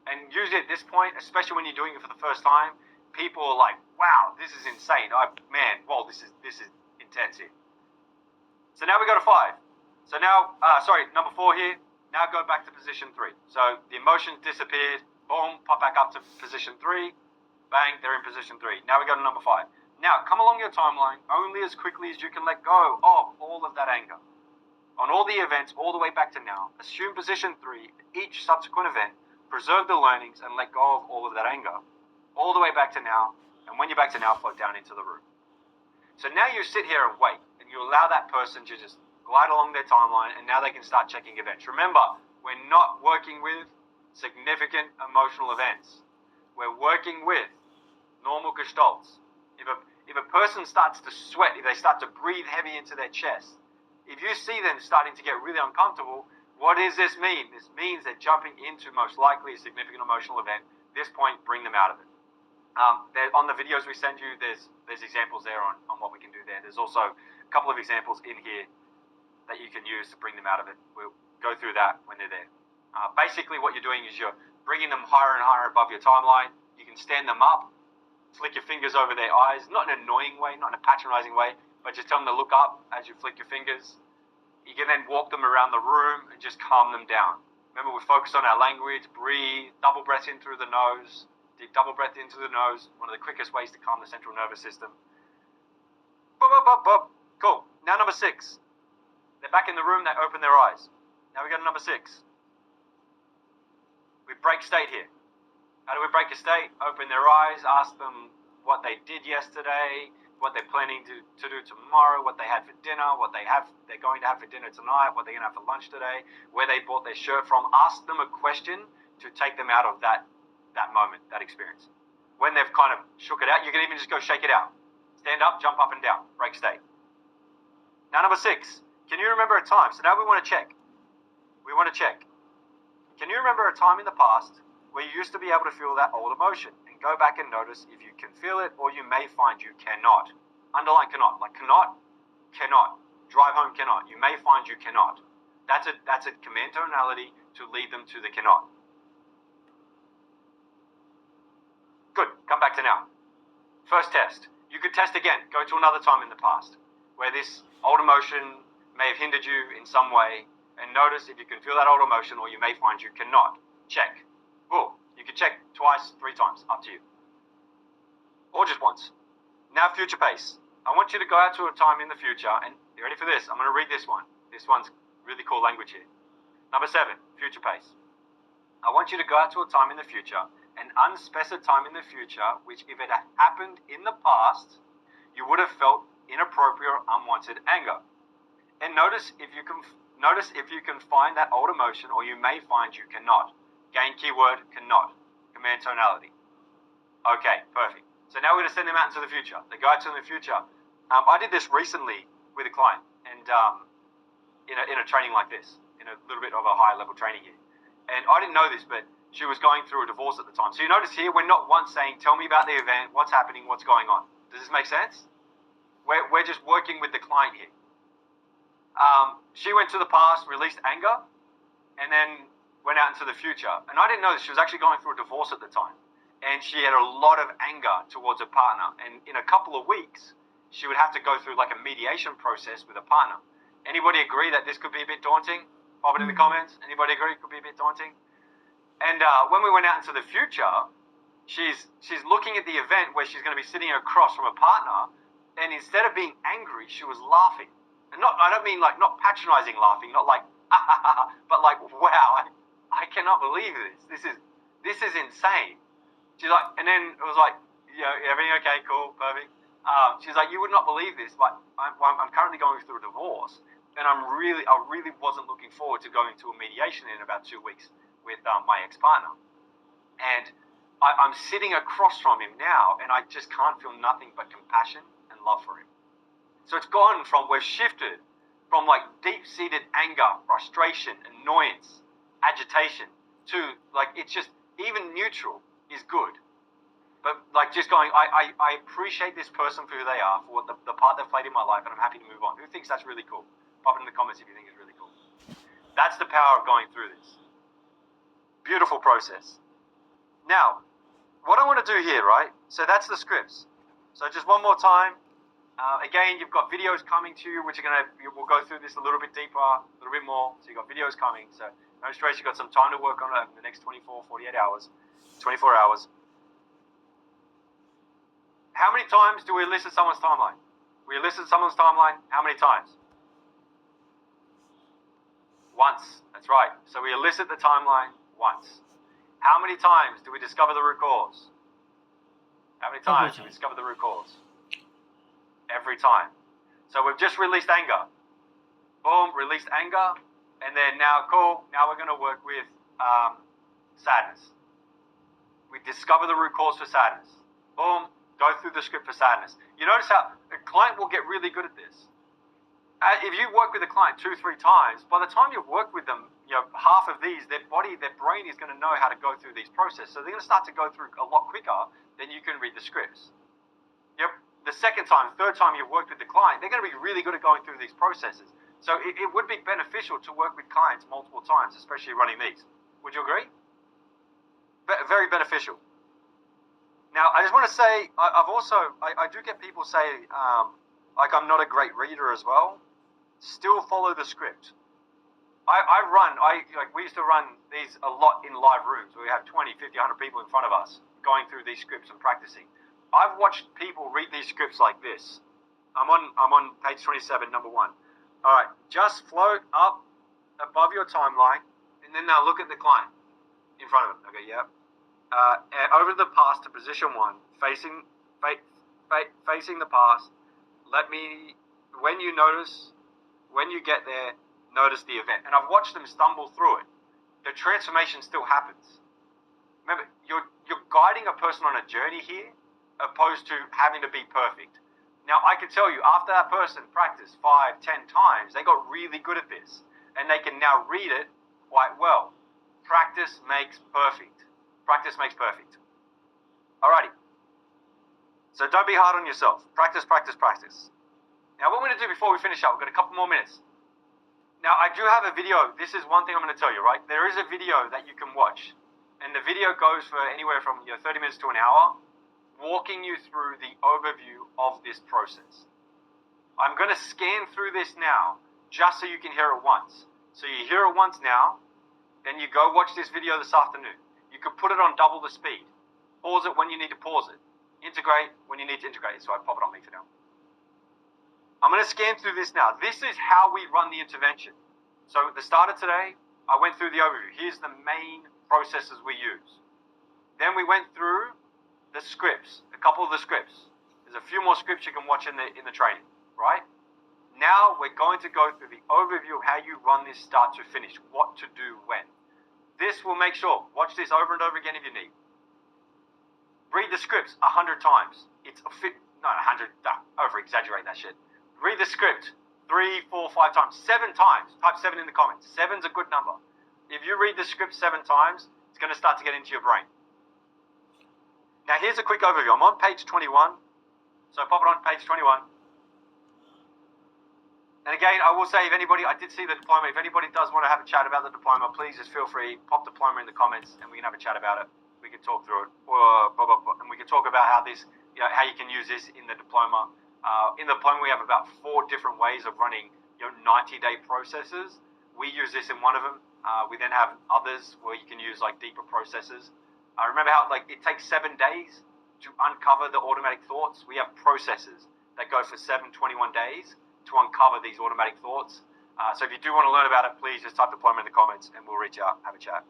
And usually at this point, especially when you're doing it for the first time, people are like, wow, this is insane. This is intense here. So now we go to 5. So now, number 4 here. Now go back to position 3. So the emotions disappeared. Boom, pop back up to position 3. Bang, they're in position 3. Now we go to number 5. Now, come along your timeline only as quickly as you can let go of all of that anger. On all the events, all the way back to now, assume position 3, each subsequent event, preserve the learnings and let go of all of that anger. All the way back to now, and when you're back to now, float down into the room. So now you sit here and wait, and you allow that person to just glide along their timeline, and now they can start checking events. Remember, we're not working with significant emotional events. We're working with normal gestalts. If a person starts to sweat, if they start to breathe heavy into their chest, if you see them starting to get really uncomfortable, what does this mean? This means they're jumping into most likely a significant emotional event. At this point, bring them out of it. On the videos we send you, there's examples there on what we can do there. There's also a couple of examples in here that you can use to bring them out of it. We'll go through that when they're there. Basically, what you're doing is you're bringing them higher and higher above your timeline. You can stand them up, flick your fingers over their eyes, not in an annoying way, not in a patronizing way, but just tell them to look up as you flick your fingers. You can then walk them around the room and just calm them down. Remember, we focus on our language, breathe, double breath in through the nose, deep double breath into the nose, one of the quickest ways to calm the central nervous system. Cool. Now number 6. They're back in the room, they open their eyes. Now we go to number 6. We break state here. How do we break a state? Open their eyes, ask them what they did yesterday, what they're planning to do tomorrow, what they had for dinner, what they're going to have for dinner tonight, what they're going to have for lunch today, where they bought their shirt from. Ask them a question to take them out of that moment, that experience. When they've kind of shook it out, you can even just go shake it out. Stand up, jump up and down, break state. Now number 6, can you remember a time? So now we want to check. Can you remember a time in the past where you used to be able to feel that old emotion? And go back and notice if you can feel it, or you may find you cannot. Underline cannot. Like cannot. Drive home cannot. You may find you cannot. That's a command tonality to lead them to the cannot. Good. Come back to now. First test. You could test again. Go to another time in the past where this old emotion may have hindered you in some way, and notice if you can feel that old emotion, or you may find you cannot. Check. Cool. You can check twice, 3 times, up to you. Or just once. Now future pace. I want you to go out to a time in the future, and you ready for this? I'm going to read this one. This one's really cool language here. Number 7, future pace. I want you to go out to a time in the future, an unspecified time in the future, which if it had happened in the past, you would have felt inappropriate or unwanted anger. And notice if you can find that old emotion, or you may find you cannot. Gain keyword, cannot. Command tonality. Okay, perfect. So now we're going to send them out into the future. They go out to the future. I did this recently with a client, and in a training like this, in a little bit of a higher level training here. And I didn't know this, but she was going through a divorce at the time. So you notice here, we're not once saying, tell me about the event, what's happening, what's going on. Does this make sense? We're just working with the client here. She went to the past, released anger, and then went out into the future, and I didn't know that she was actually going through a divorce at the time, and she had a lot of anger towards her partner, and in a couple of weeks, she would have to go through like a mediation process with a partner. Anybody agree that this could be a bit daunting? Pop it in the comments. Anybody agree it could be a bit daunting? And when we went out into the future, she's looking at the event where she's going to be sitting across from a partner, and instead of being angry, she was laughing. And I don't mean like not patronizing laughing, not like but like, wow, I cannot believe this. This is insane. She's like, and then it was like, everything okay, cool, perfect. She's like, you would not believe this, but I'm currently going through a divorce, and I really wasn't looking forward to going to a mediation in about 2 weeks with my ex-partner. And I'm sitting across from him now, and I just can't feel nothing but compassion and love for him. So it's gone from, we've shifted from like deep-seated anger, frustration, annoyance, agitation, to like, it's just, even neutral is good. But like just going, I appreciate this person for who they are, for what the part they've played in my life, and I'm happy to move on. Who thinks that's really cool? Pop it in the comments if you think it's really cool. That's the power of going through this. Beautiful process. Now, what I want to do here, right? So that's the scripts. So just one more time. Again, you've got videos coming to you, which we'll go through this a little bit deeper, a little bit more. So you've got videos coming. So no stress, you've got some time to work on it over the next 24 hours. How many times do we elicit someone's timeline? We elicit someone's timeline how many times? Once. That's right. So we elicit the timeline once. How many times do we discover the root cause? How many times do we discover the root cause? Every time. So we've just released anger. Boom, released anger. And then now, cool, now we're going to work with sadness. We discover the root cause for sadness. Boom, go through the script for sadness. You notice how a client will get really good at this. If you work with a client 2-3 times, by the time you've worked with them, half of these, their brain is going to know how to go through these processes. So they're going to start to go through a lot quicker than you can read the scripts. Yep. The second time, third time you've worked with the client, they're going to be really good at going through these processes. So it would be beneficial to work with clients multiple times, especially running these. Would you agree? Very beneficial. Now, I just want to say, I do get people say, like I'm not a great reader as well. Still follow the script. We used to run these a lot in live rooms where we have 20, 50, 100 people in front of us going through these scripts and practicing. I've watched people read these scripts like this. I'm on page 27, number 1. All right, just float up above your timeline, and then now look at the client in front of them. Okay, yep. Over the past to position 1, facing the past. When you get there, notice the event. And I've watched them stumble through it. The transformation still happens. Remember, you're guiding a person on a journey here, opposed to having to be perfect. Now, I can tell you, after that person practiced 5, 10 times, they got really good at this, and they can now read it quite well. Practice makes perfect. Practice makes perfect. Alrighty. So don't be hard on yourself. Practice, practice, practice. Now, what we're going to do before we finish up, we've got a couple more minutes. Now, I do have a video. This is one thing I'm going to tell you, right? There is a video that you can watch, and the video goes for anywhere from 30 minutes to an hour, walking you through the overview of this process. I'm going to scan through this now, just so you can hear it once. So you hear it once now, then you go watch this video this afternoon. You can put it on double the speed. Pause it when you need to pause it. Integrate when you need to integrate. So I pop it on me for now. I'm going to scan through this now. This is how we run the intervention. So at the start of today, I went through the overview. Here's the main processes we use. Then we went through the scripts, a couple of the scripts. There's a few more scripts you can watch in the training, right? Now we're going to go through the overview of how you run this start to finish, what to do when. This will make sure, watch this over and over again if you need. Read the scripts 100 times. Over exaggerate that shit. Read the script 3, 4, 5 times, 7 times. Type 7 in the comments. 7's a good number. If you read the script 7 times, it's going to start to get into your brain. Now, here's a quick overview. I'm on page 21. So pop it on page 21. And again, I will say, I did see the diploma. If anybody does want to have a chat about the diploma, please just feel free, pop diploma in the comments, and we can have a chat about it. We can talk through it, and we can talk about how how you can use this in the diploma. In the diploma, we have about 4 different ways of running 90-day processes. We use this in one of them. We then have others where you can use like deeper processes. Remember how it takes 7 days to uncover the automatic thoughts? We have processes that go for 7, 21 days to uncover these automatic thoughts. So if you do want to learn about it, please just type diploma in the comments and we'll reach out, have a chat.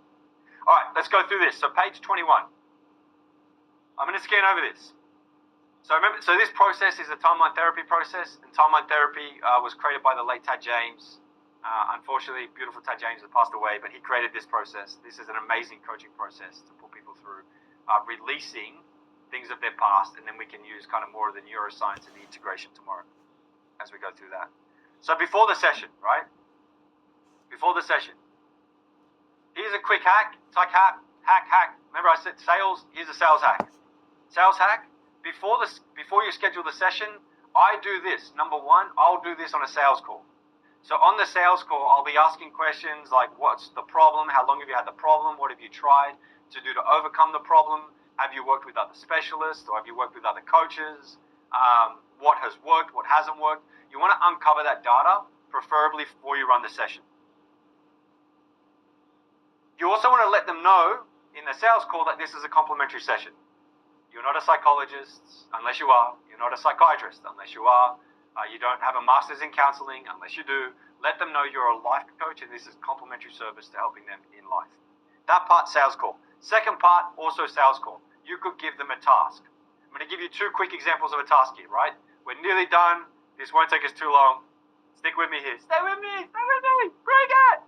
All right, let's go through this. So page 21. I'm going to scan over this. So remember, this process is a timeline therapy process, and timeline therapy was created by the late Tad James. Unfortunately, beautiful Tad James has passed away, but he created this process. This is an amazing coaching process to put people through releasing things of their past, and then we can use kind of more of the neuroscience and the integration tomorrow as we go through that. So before the session, right? Before the session, here's a quick hack. It's like hack. Remember I said sales? Here's a sales hack. Sales hack. Before you schedule the session, I do this. Number 1, I'll do this on a sales call. So on the sales call, I'll be asking questions like, what's the problem? How long have you had the problem? What have you tried to do to overcome the problem? Have you worked with other specialists, or have you worked with other coaches? What has worked? What hasn't worked? You want to uncover that data, preferably before you run the session. You also want to let them know in the sales call that this is a complimentary session. You're not a psychologist unless you are. You're not a psychiatrist unless you are. You don't have a master's in counseling unless you do. Let them know you're a life coach and this is complimentary service to helping them in life. That part, sales call. Second part, also sales call. You could give them a task. I'm going to give you 2 quick examples of a task here, right? We're nearly done. This won't take us too long. Stick with me here. Stay with me. Bring it.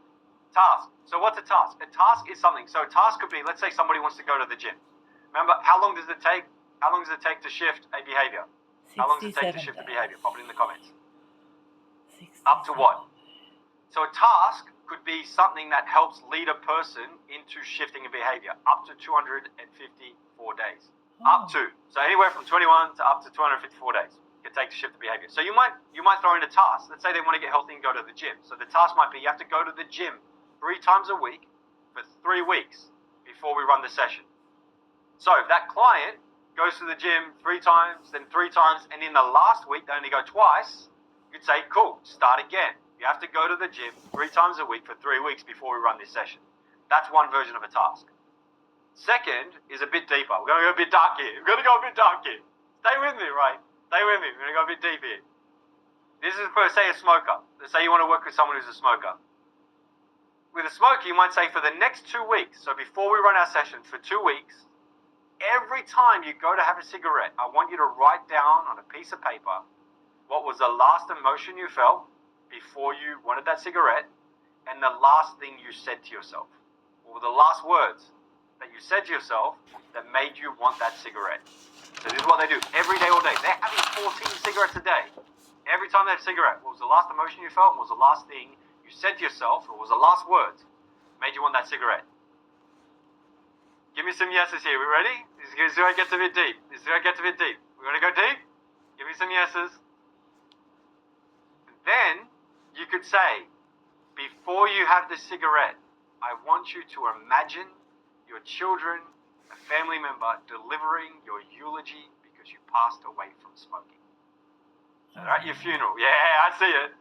Task. So what's a task? A task is something. So a task could be, let's say somebody wants to go to the gym. Remember, how long does it take? How long does it take to shift a behavior? How long does it take to shift a behavior? Pop it in the comments. Up to what? So a task could be something that helps lead a person into shifting a behavior. Up to 254 days. Up to. So anywhere from 21 to up to 254 days. It takes to shift the behavior. So you might throw in a task. Let's say they want to get healthy and go to the gym. So the task might be you have to go to the gym 3 times a week for 3 weeks before we run the session. So if that client goes to the gym 3 times, then 3 times, and in the last week they only go twice, you'd say, cool, start again. You have to go to the gym 3 times a week for 3 weeks before we run this session. That's one version of a task. Second is a bit deeper. We're going to go a bit dark here. Stay with me, right? Stay with me. We're going to go a bit deep here. This is for, say, a smoker. Let's say you want to work with someone who's a smoker. With a smoker, you might say for the next 2 weeks, so before we run our session, for 2 weeks, every time you go to have a cigarette, I want you to write down on a piece of paper what was the last emotion you felt before you wanted that cigarette, and the last thing you said to yourself. What were the last words that you said to yourself that made you want that cigarette? So this is what they do every day, all day. They're having 14 cigarettes a day. Every time they have a cigarette, what was the last emotion you felt? What was the last thing you said to yourself? What was the last words made you want that cigarette? Give me some yeses here. We ready? This is where it gets a bit deep. We want to go deep? Give me some yeses. Then you could say, before you have the cigarette, I want you to imagine your children, a family member, delivering your eulogy because you passed away from smoking. At your funeral. Yeah, I see it.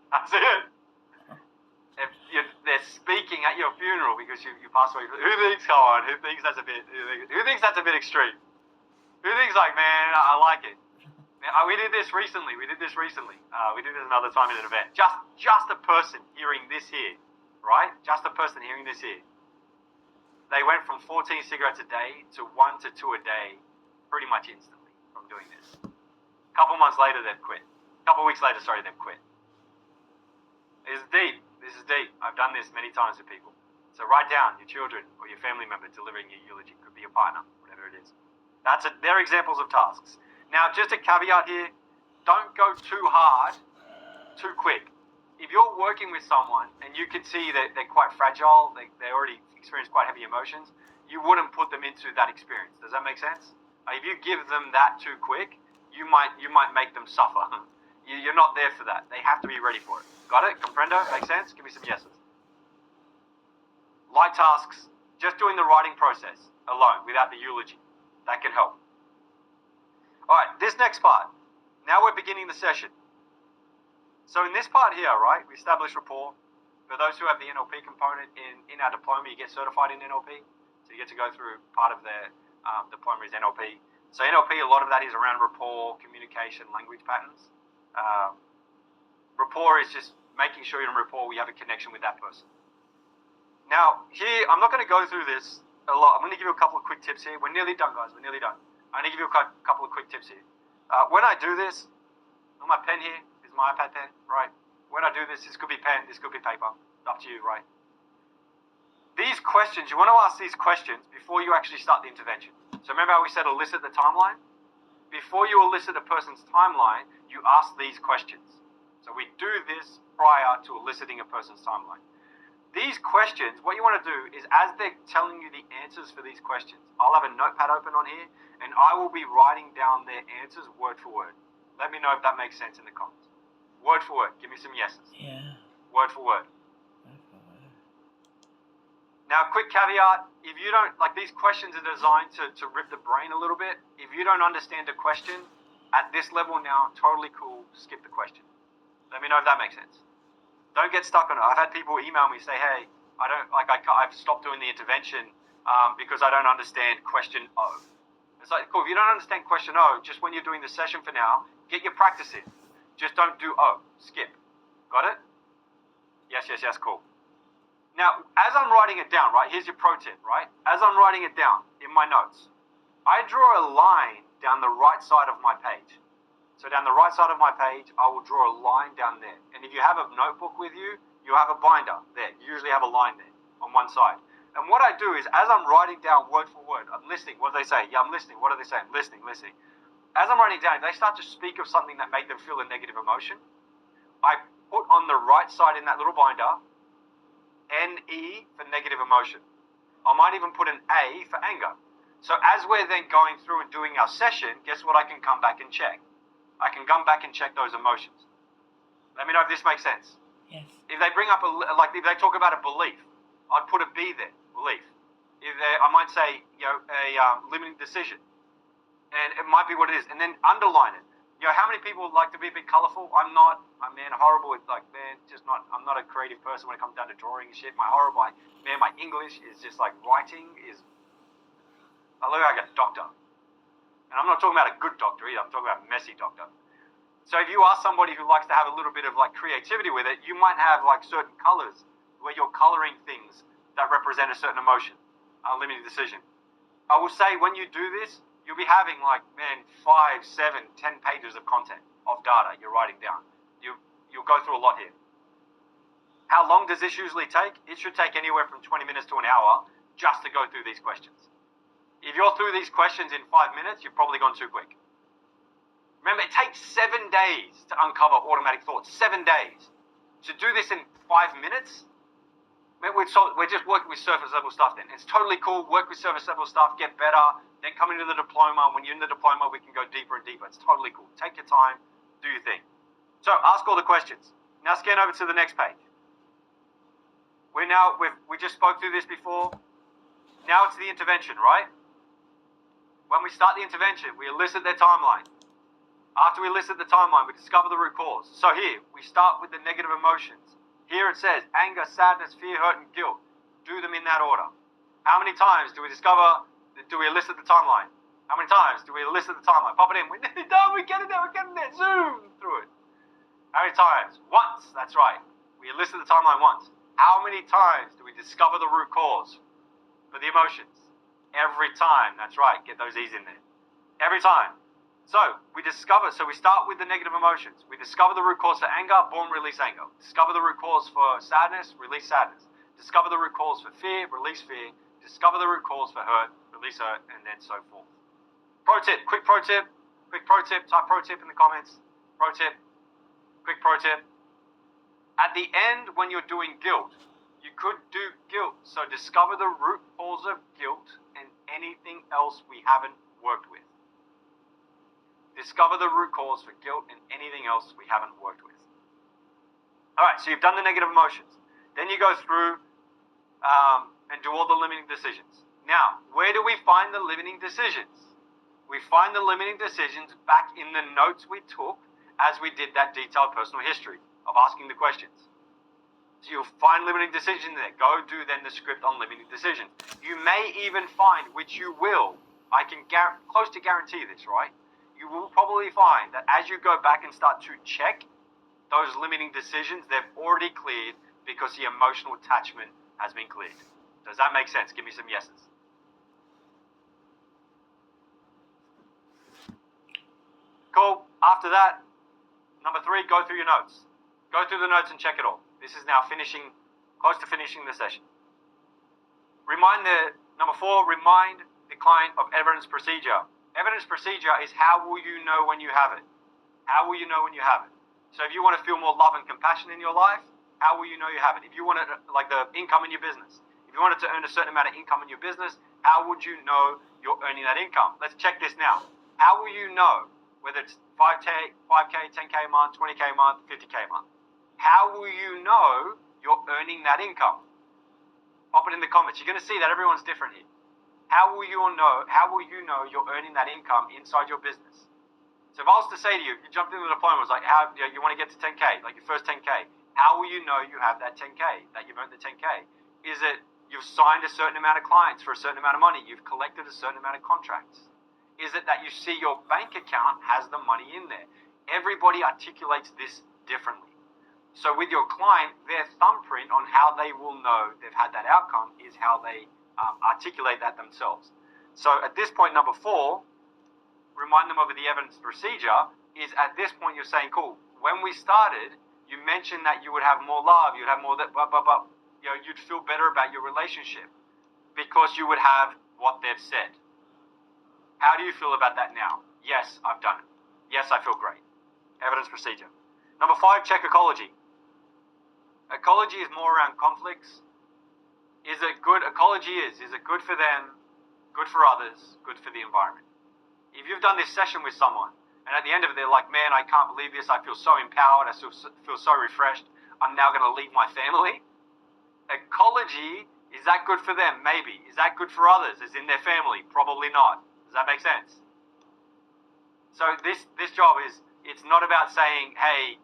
If they're speaking at your funeral because you passed away. Who thinks that's a bit extreme? Who thinks like, man, I like it. We did this recently. We did this another time in an event. Just a person hearing this here, right? Just a person hearing this here. They went from 14 cigarettes a day to 1 to 2 a day pretty much instantly from doing this. A couple months later, they've quit. A couple weeks later, they've quit. This is deep. I've done this many times with people. So write down your children or your family member delivering your eulogy. Could be your partner, whatever it is. They're examples of tasks. Now, just a caveat here, don't go too hard, too quick. If you're working with someone and you can see that they're quite fragile, they already experience quite heavy emotions, you wouldn't put them into that experience. Does that make sense? If you give them that too quick, you might make them suffer. You're not there for that. They have to be ready for it. Got it? Comprendo? Make sense? Give me some yeses. Light tasks, just doing the writing process alone without the eulogy. That can help. All right, this next part. Now we're beginning the session. So in this part here, right, we establish rapport. For those who have the NLP component in our diploma, you get certified in NLP. So you get to go through part of their diploma is NLP. So NLP, a lot of that is around rapport, communication, language patterns. Rapport is just making sure you're in rapport, we have a connection with that person. Now, here, I'm not going to go through this a lot. I'm going to give you a couple of quick tips here. We're nearly done, guys. We're nearly done. I'm going to give you a couple of quick tips here. When I do this, on my pen here is my iPad pen, right? When I do this could be pen, this could be paper. It's up to you, right? These questions, you want to ask these questions before you actually start the intervention. So remember how we said elicit the timeline? Before you elicit a person's timeline, you ask these questions. So we do this prior to eliciting a person's timeline. These questions, what you want to do is as they're telling you the answers for these questions, I'll have a notepad open on here and I will be writing down their answers word for word. Let me know if that makes sense in the comments. Word for word. Give me some yeses. Yeah. Word for word. Now, quick caveat, if you don't, like these questions are designed to rip the brain a little bit. If you don't understand a question, at this level now, totally cool, skip the question. Let me know if that makes sense. Don't get stuck on it. I've had people email me, say, hey, I've stopped doing the intervention because I don't understand question O. It's like, cool, if you don't understand question O, just when you're doing the session for now, get your practice in. Just don't do O, skip. Got it? Yes, cool. Now, as I'm writing it down, right, here's your pro tip, right? As I'm writing it down in my notes, I draw a line down the right side of my page. So down the right side of my page, I will draw a line down there. And if you have a notebook with you, you have a binder there. You usually have a line there on one side. And what I do is, as I'm writing down word for word, I'm listening. What do they say? Yeah, I'm listening. What are they saying? Listening. As I'm writing down, if they start to speak of something that made them feel a negative emotion, I put on the right side in that little binder, NE for negative emotion. I might even put an A for anger. So as we're then going through and doing our session, guess what I can come back and check? I can come back and check those emotions. Let me know if this makes sense. Yes. If they bring up if they talk about a belief, I'd put a B there, belief. I might say, a limiting decision. And it might be what it is. And then underline it. How many people like to be a bit colorful? I'm not. I'm horrible with I'm not a creative person when it comes down to drawing and shit. My English is just like writing is. I look like a doctor. And I'm not talking about a good doctor either. I'm talking about a messy doctor. So if you are somebody who likes to have a little bit of like creativity with it, you might have like certain colors where you're coloring things that represent a certain emotion, a limited decision. I will say when you do this, you'll be having 5, 7, 10 pages of content, of data you're writing down. You'll go through a lot here. How long does this usually take? It should take anywhere from 20 minutes to an hour just to go through these questions. If you're through these questions in 5 minutes, you've probably gone too quick. Remember, it takes 7 days to uncover automatic thoughts. 7 days. To do this in 5 minutes, we're just working with surface level stuff then. It's totally cool. Work with surface level stuff, get better, then come into the diploma. When you're in the diploma, we can go deeper and deeper. It's totally cool. Take your time, do your thing. So ask all the questions. Now scan over to the next page. We just spoke through this before. Now it's the intervention, right? When we start the intervention, we elicit their timeline. After we elicit the timeline, we discover the root cause. So here, we start with the negative emotions. Here it says anger, sadness, fear, hurt, and guilt. Do them in that order. How many times do we elicit the timeline? How many times do we elicit the timeline? Pop it in. We're nearly done. We're getting there. Zoom through it. How many times? Once. That's right. We elicit the timeline once. How many times do we discover the root cause for the emotions? Every time. That's right. Get those E's in there. Every time. So we start with the negative emotions. We discover the root cause for anger, boom, release anger. Discover the root cause for sadness, release sadness. Discover the root cause for fear, release fear. Discover the root cause for hurt, release hurt, and then so forth. Quick pro tip, type pro tip in the comments. Quick pro tip. At the end, when you're doing guilt, you could do guilt. So discover the root cause of guilt and anything else we haven't worked with. Discover the root cause for guilt and anything else we haven't worked with. All right, so you've done the negative emotions. Then you go through and do all the limiting decisions. Now, where do we find the limiting decisions? We find the limiting decisions back in the notes we took as we did that detailed personal history of asking the questions. So you'll find limiting decisions there. Go do then the script on limiting decisions. You may even find, which you will, I can close to guarantee this, right? You will probably find that as you go back and start to check those limiting decisions, they've already cleared because the emotional attachment has been cleared. Does that make sense? Give me some yeses. Cool. After that, number 3, go through your notes. Go through the notes and check it all. This is now close to finishing the session. Number 4, remind the client of evidence procedure. Evidence procedure is how will you know when you have it? How will you know when you have it? So if you want to feel more love and compassion in your life, how will you know you have it? If you want to, like the income in your business, if you wanted to earn a certain amount of income in your business, how would you know you're earning that income? Let's check this now. How will you know whether it's 5K, 10K a month, 20K a month, 50K a month? How will you know you're earning that income? Pop it in the comments. You're going to see that everyone's different here. How will you know you're earning that income inside your business? So if I was to say to you, you jumped into the diploma, it was like, you want to get to 10K, like your first 10K. How will you know you have that 10K, that you've earned the 10K? Is it you've signed a certain amount of clients for a certain amount of money? You've collected a certain amount of contracts? Is it that you see your bank account has the money in there? Everybody articulates this differently. So with your client, their thumbprint on how they will know they've had that outcome is how they articulate that themselves. So at this point, number 4, remind them of the evidence procedure, is at this point you're saying, cool, when we started, you mentioned that you would have more love, you'd have more that, you'd feel better about your relationship because you would have what they've said. How do you feel about that now? Yes, I've done it. Yes, I feel great. Evidence procedure. Number 5, check ecology. Ecology is more around conflicts. Is it good? Ecology is it good for them, good for others, good for the environment? If you've done this session with someone, and at the end of it, they're like, man, I can't believe this. I feel so empowered. I feel so refreshed. I'm now going to leave my family. Ecology, is that good for them? Maybe. Is that good for others, as in their family? Probably not. Does that make sense? So this job it's not about saying, hey,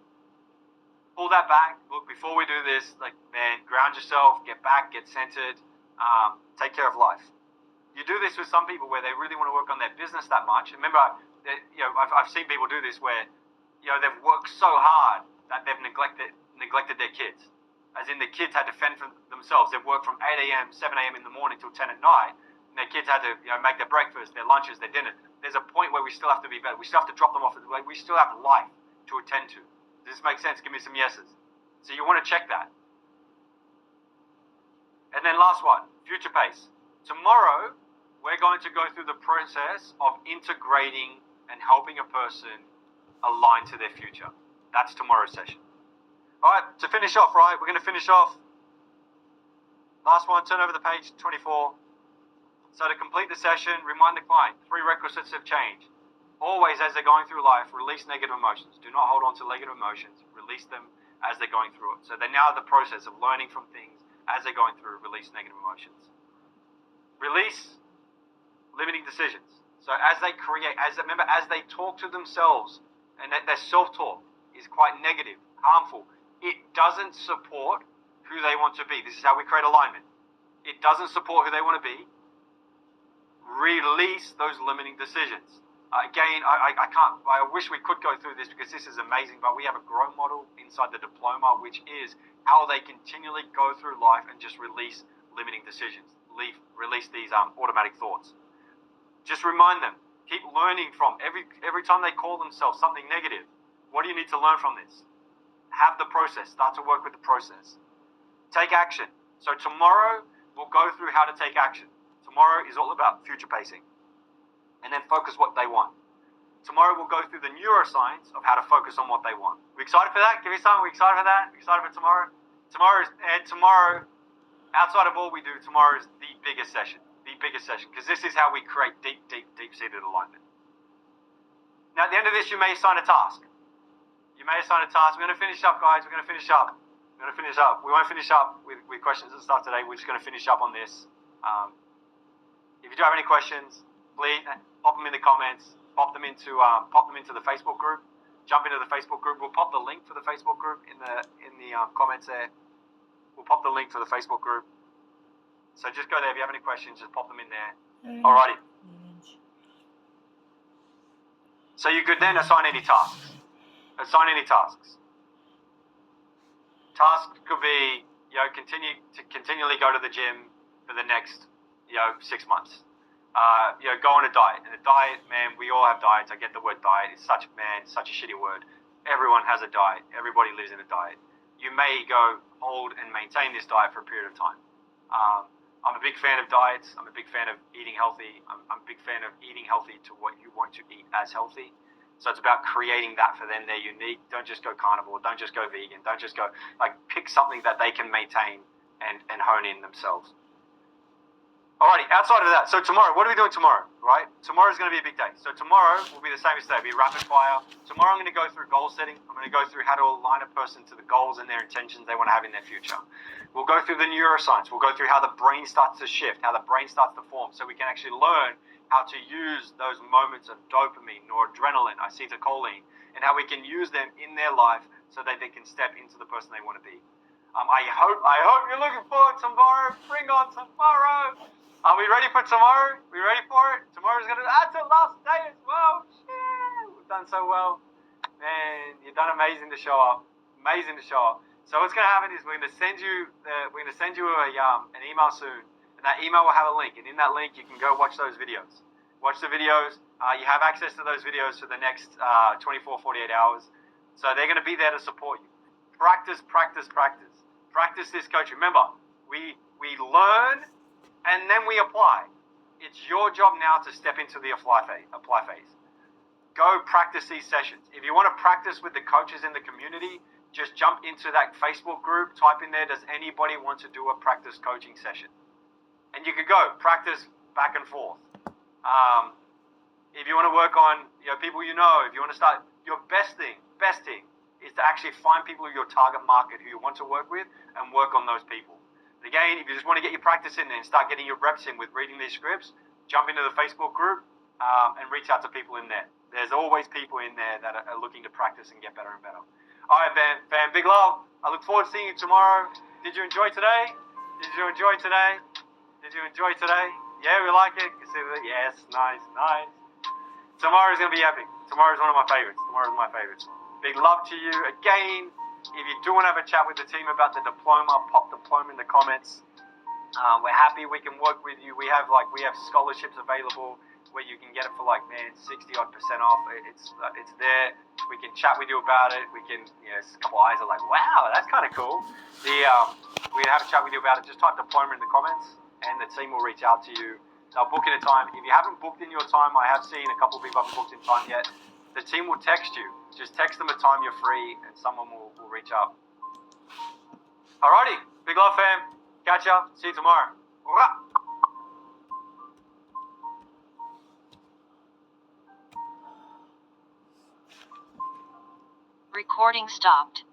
pull that back. Look, before we do this, like, man, ground yourself, get back, get centered, take care of life. You do this with some people where they really want to work on their business that much. Remember, I've seen people do this where, they've worked so hard that they've neglected their kids. As in, the kids had to fend for themselves. They've worked from 8 a.m., 7 a.m. in the morning till 10 at night, and their kids had to, make their breakfast, their lunches, their dinner. There's a point where we still have to be better. We still have to drop them off. We still have life to attend to. Does this make sense? Give me some yeses. So you want to check that. And then last one, future pace. Tomorrow, we're going to go through the process of integrating and helping a person align to their future. That's tomorrow's session. All right, to finish off, right, we're going to finish off. Last one, turn over the page 24. So to complete the session, remind the client, 3 requisites of change. Always, as they're going through life, release negative emotions. Do not hold on to negative emotions. Release them as they're going through it. So they're now in the process of learning from things as they're going through, release negative emotions. Release limiting decisions. So as they as they talk to themselves, and their self-talk is quite negative, harmful, it doesn't support who they want to be. This is how we create alignment. It doesn't support who they want to be. Release those limiting decisions. Again, I wish we could go through this because this is amazing, but we have a grow model inside the diploma, which is how they continually go through life and just release limiting decisions, release these automatic thoughts. Just remind them, keep learning from every time they call themselves something negative. What do you need to learn from this? Have the process, start to work with the process. Take action. So tomorrow, we'll go through how to take action. Tomorrow is all about future pacing. And then focus what they want. Tomorrow we'll go through the neuroscience of how to focus on what they want. We excited for that? Give me some. We excited for that? We excited for tomorrow? Tomorrow, outside of all we do, tomorrow is the biggest session. Because this is how we create deep-seated alignment. Now, at the end of this, you may assign a task. We're going to finish up, guys. We won't finish up with questions and stuff today. We're just going to finish up on this. If you do have any questions, please pop them in the comments. Pop them into the Facebook group. Jump into the Facebook group. We'll pop the link for the Facebook group in the comments there. We'll pop the link for the Facebook group. So just go there. If you have any questions, just pop them in there. Alrighty. So you could then assign any tasks. Tasks could be, continually go to the gym for the next, 6 months. Go on a diet. And a diet, man, we all have diets. I get the word diet. It's such a shitty word. Everyone has a diet. Everybody lives in a diet. You may go hold and maintain this diet for a period of time. I'm a big fan of diets. I'm a big fan of eating healthy. I'm a big fan of eating healthy to what you want to eat as healthy. So it's about creating that for them. They're unique. Don't just go carnivore. Don't just go vegan. Don't just go, pick something that they can maintain and hone in themselves. Alrighty, outside of that, so tomorrow, what are we doing tomorrow, right? Tomorrow's going to be a big day. So tomorrow will be the same as today. It'll be rapid fire. Tomorrow I'm going to go through goal setting. I'm going to go through how to align a person to the goals and their intentions they want to have in their future. We'll go through the neuroscience. We'll go through how the brain starts to shift, how the brain starts to form, so we can actually learn how to use those moments of dopamine, noradrenaline, acetylcholine, and how we can use them in their life so that they can step into the person they want to be. I hope you're looking forward to tomorrow. Bring on tomorrow. Are we ready for tomorrow? We ready for it? That's the last day as well. Yeah, we've done so well. Man, you've done amazing to show up. So what's going to happen is we're going to send you an email soon, and that email will have a link, and in that link you can go watch those videos. Watch the videos. You have access to those videos for the next 24, 48 hours. So they're going to be there to support you. Practice this coaching. Remember, we learn and then we apply. It's your job now to step into the apply phase. Go practice these sessions. If you want to practice with the coaches in the community, just jump into that Facebook group, type in there, does anybody want to do a practice coaching session? And you could go practice back and forth. If you want to work on people if you want to start, your best thing is to actually find people in your target market who you want to work with and work on those people. Again, if you just want to get your practice in there and start getting your reps in with reading these scripts, jump into the Facebook group and reach out to people in there. There's always people in there that are looking to practice and get better and better. All right, fam, big love. I look forward to seeing you tomorrow. Did you enjoy today? Yeah, we like it. You see that? Yes, nice. Tomorrow's going to be epic. Tomorrow's one of my favorites. Big love to you. Again, if you do want to have a chat with the team about the diploma, pop diploma in the comments. We're happy we can work with you. We have scholarships available where you can get it for 60% off. It's there. We can chat with you about it. We can, a couple of eyes are like, wow, that's kind of cool. We can have a chat with you about it. Just type diploma in the comments and the team will reach out to you. They'll book in a time. If you haven't booked in your time, I have seen a couple of people haven't booked in time yet. The team will text you. Just text them a time you're free and someone will reach out. Alrighty. Big love, fam. Catch ya. See you tomorrow. Recording stopped.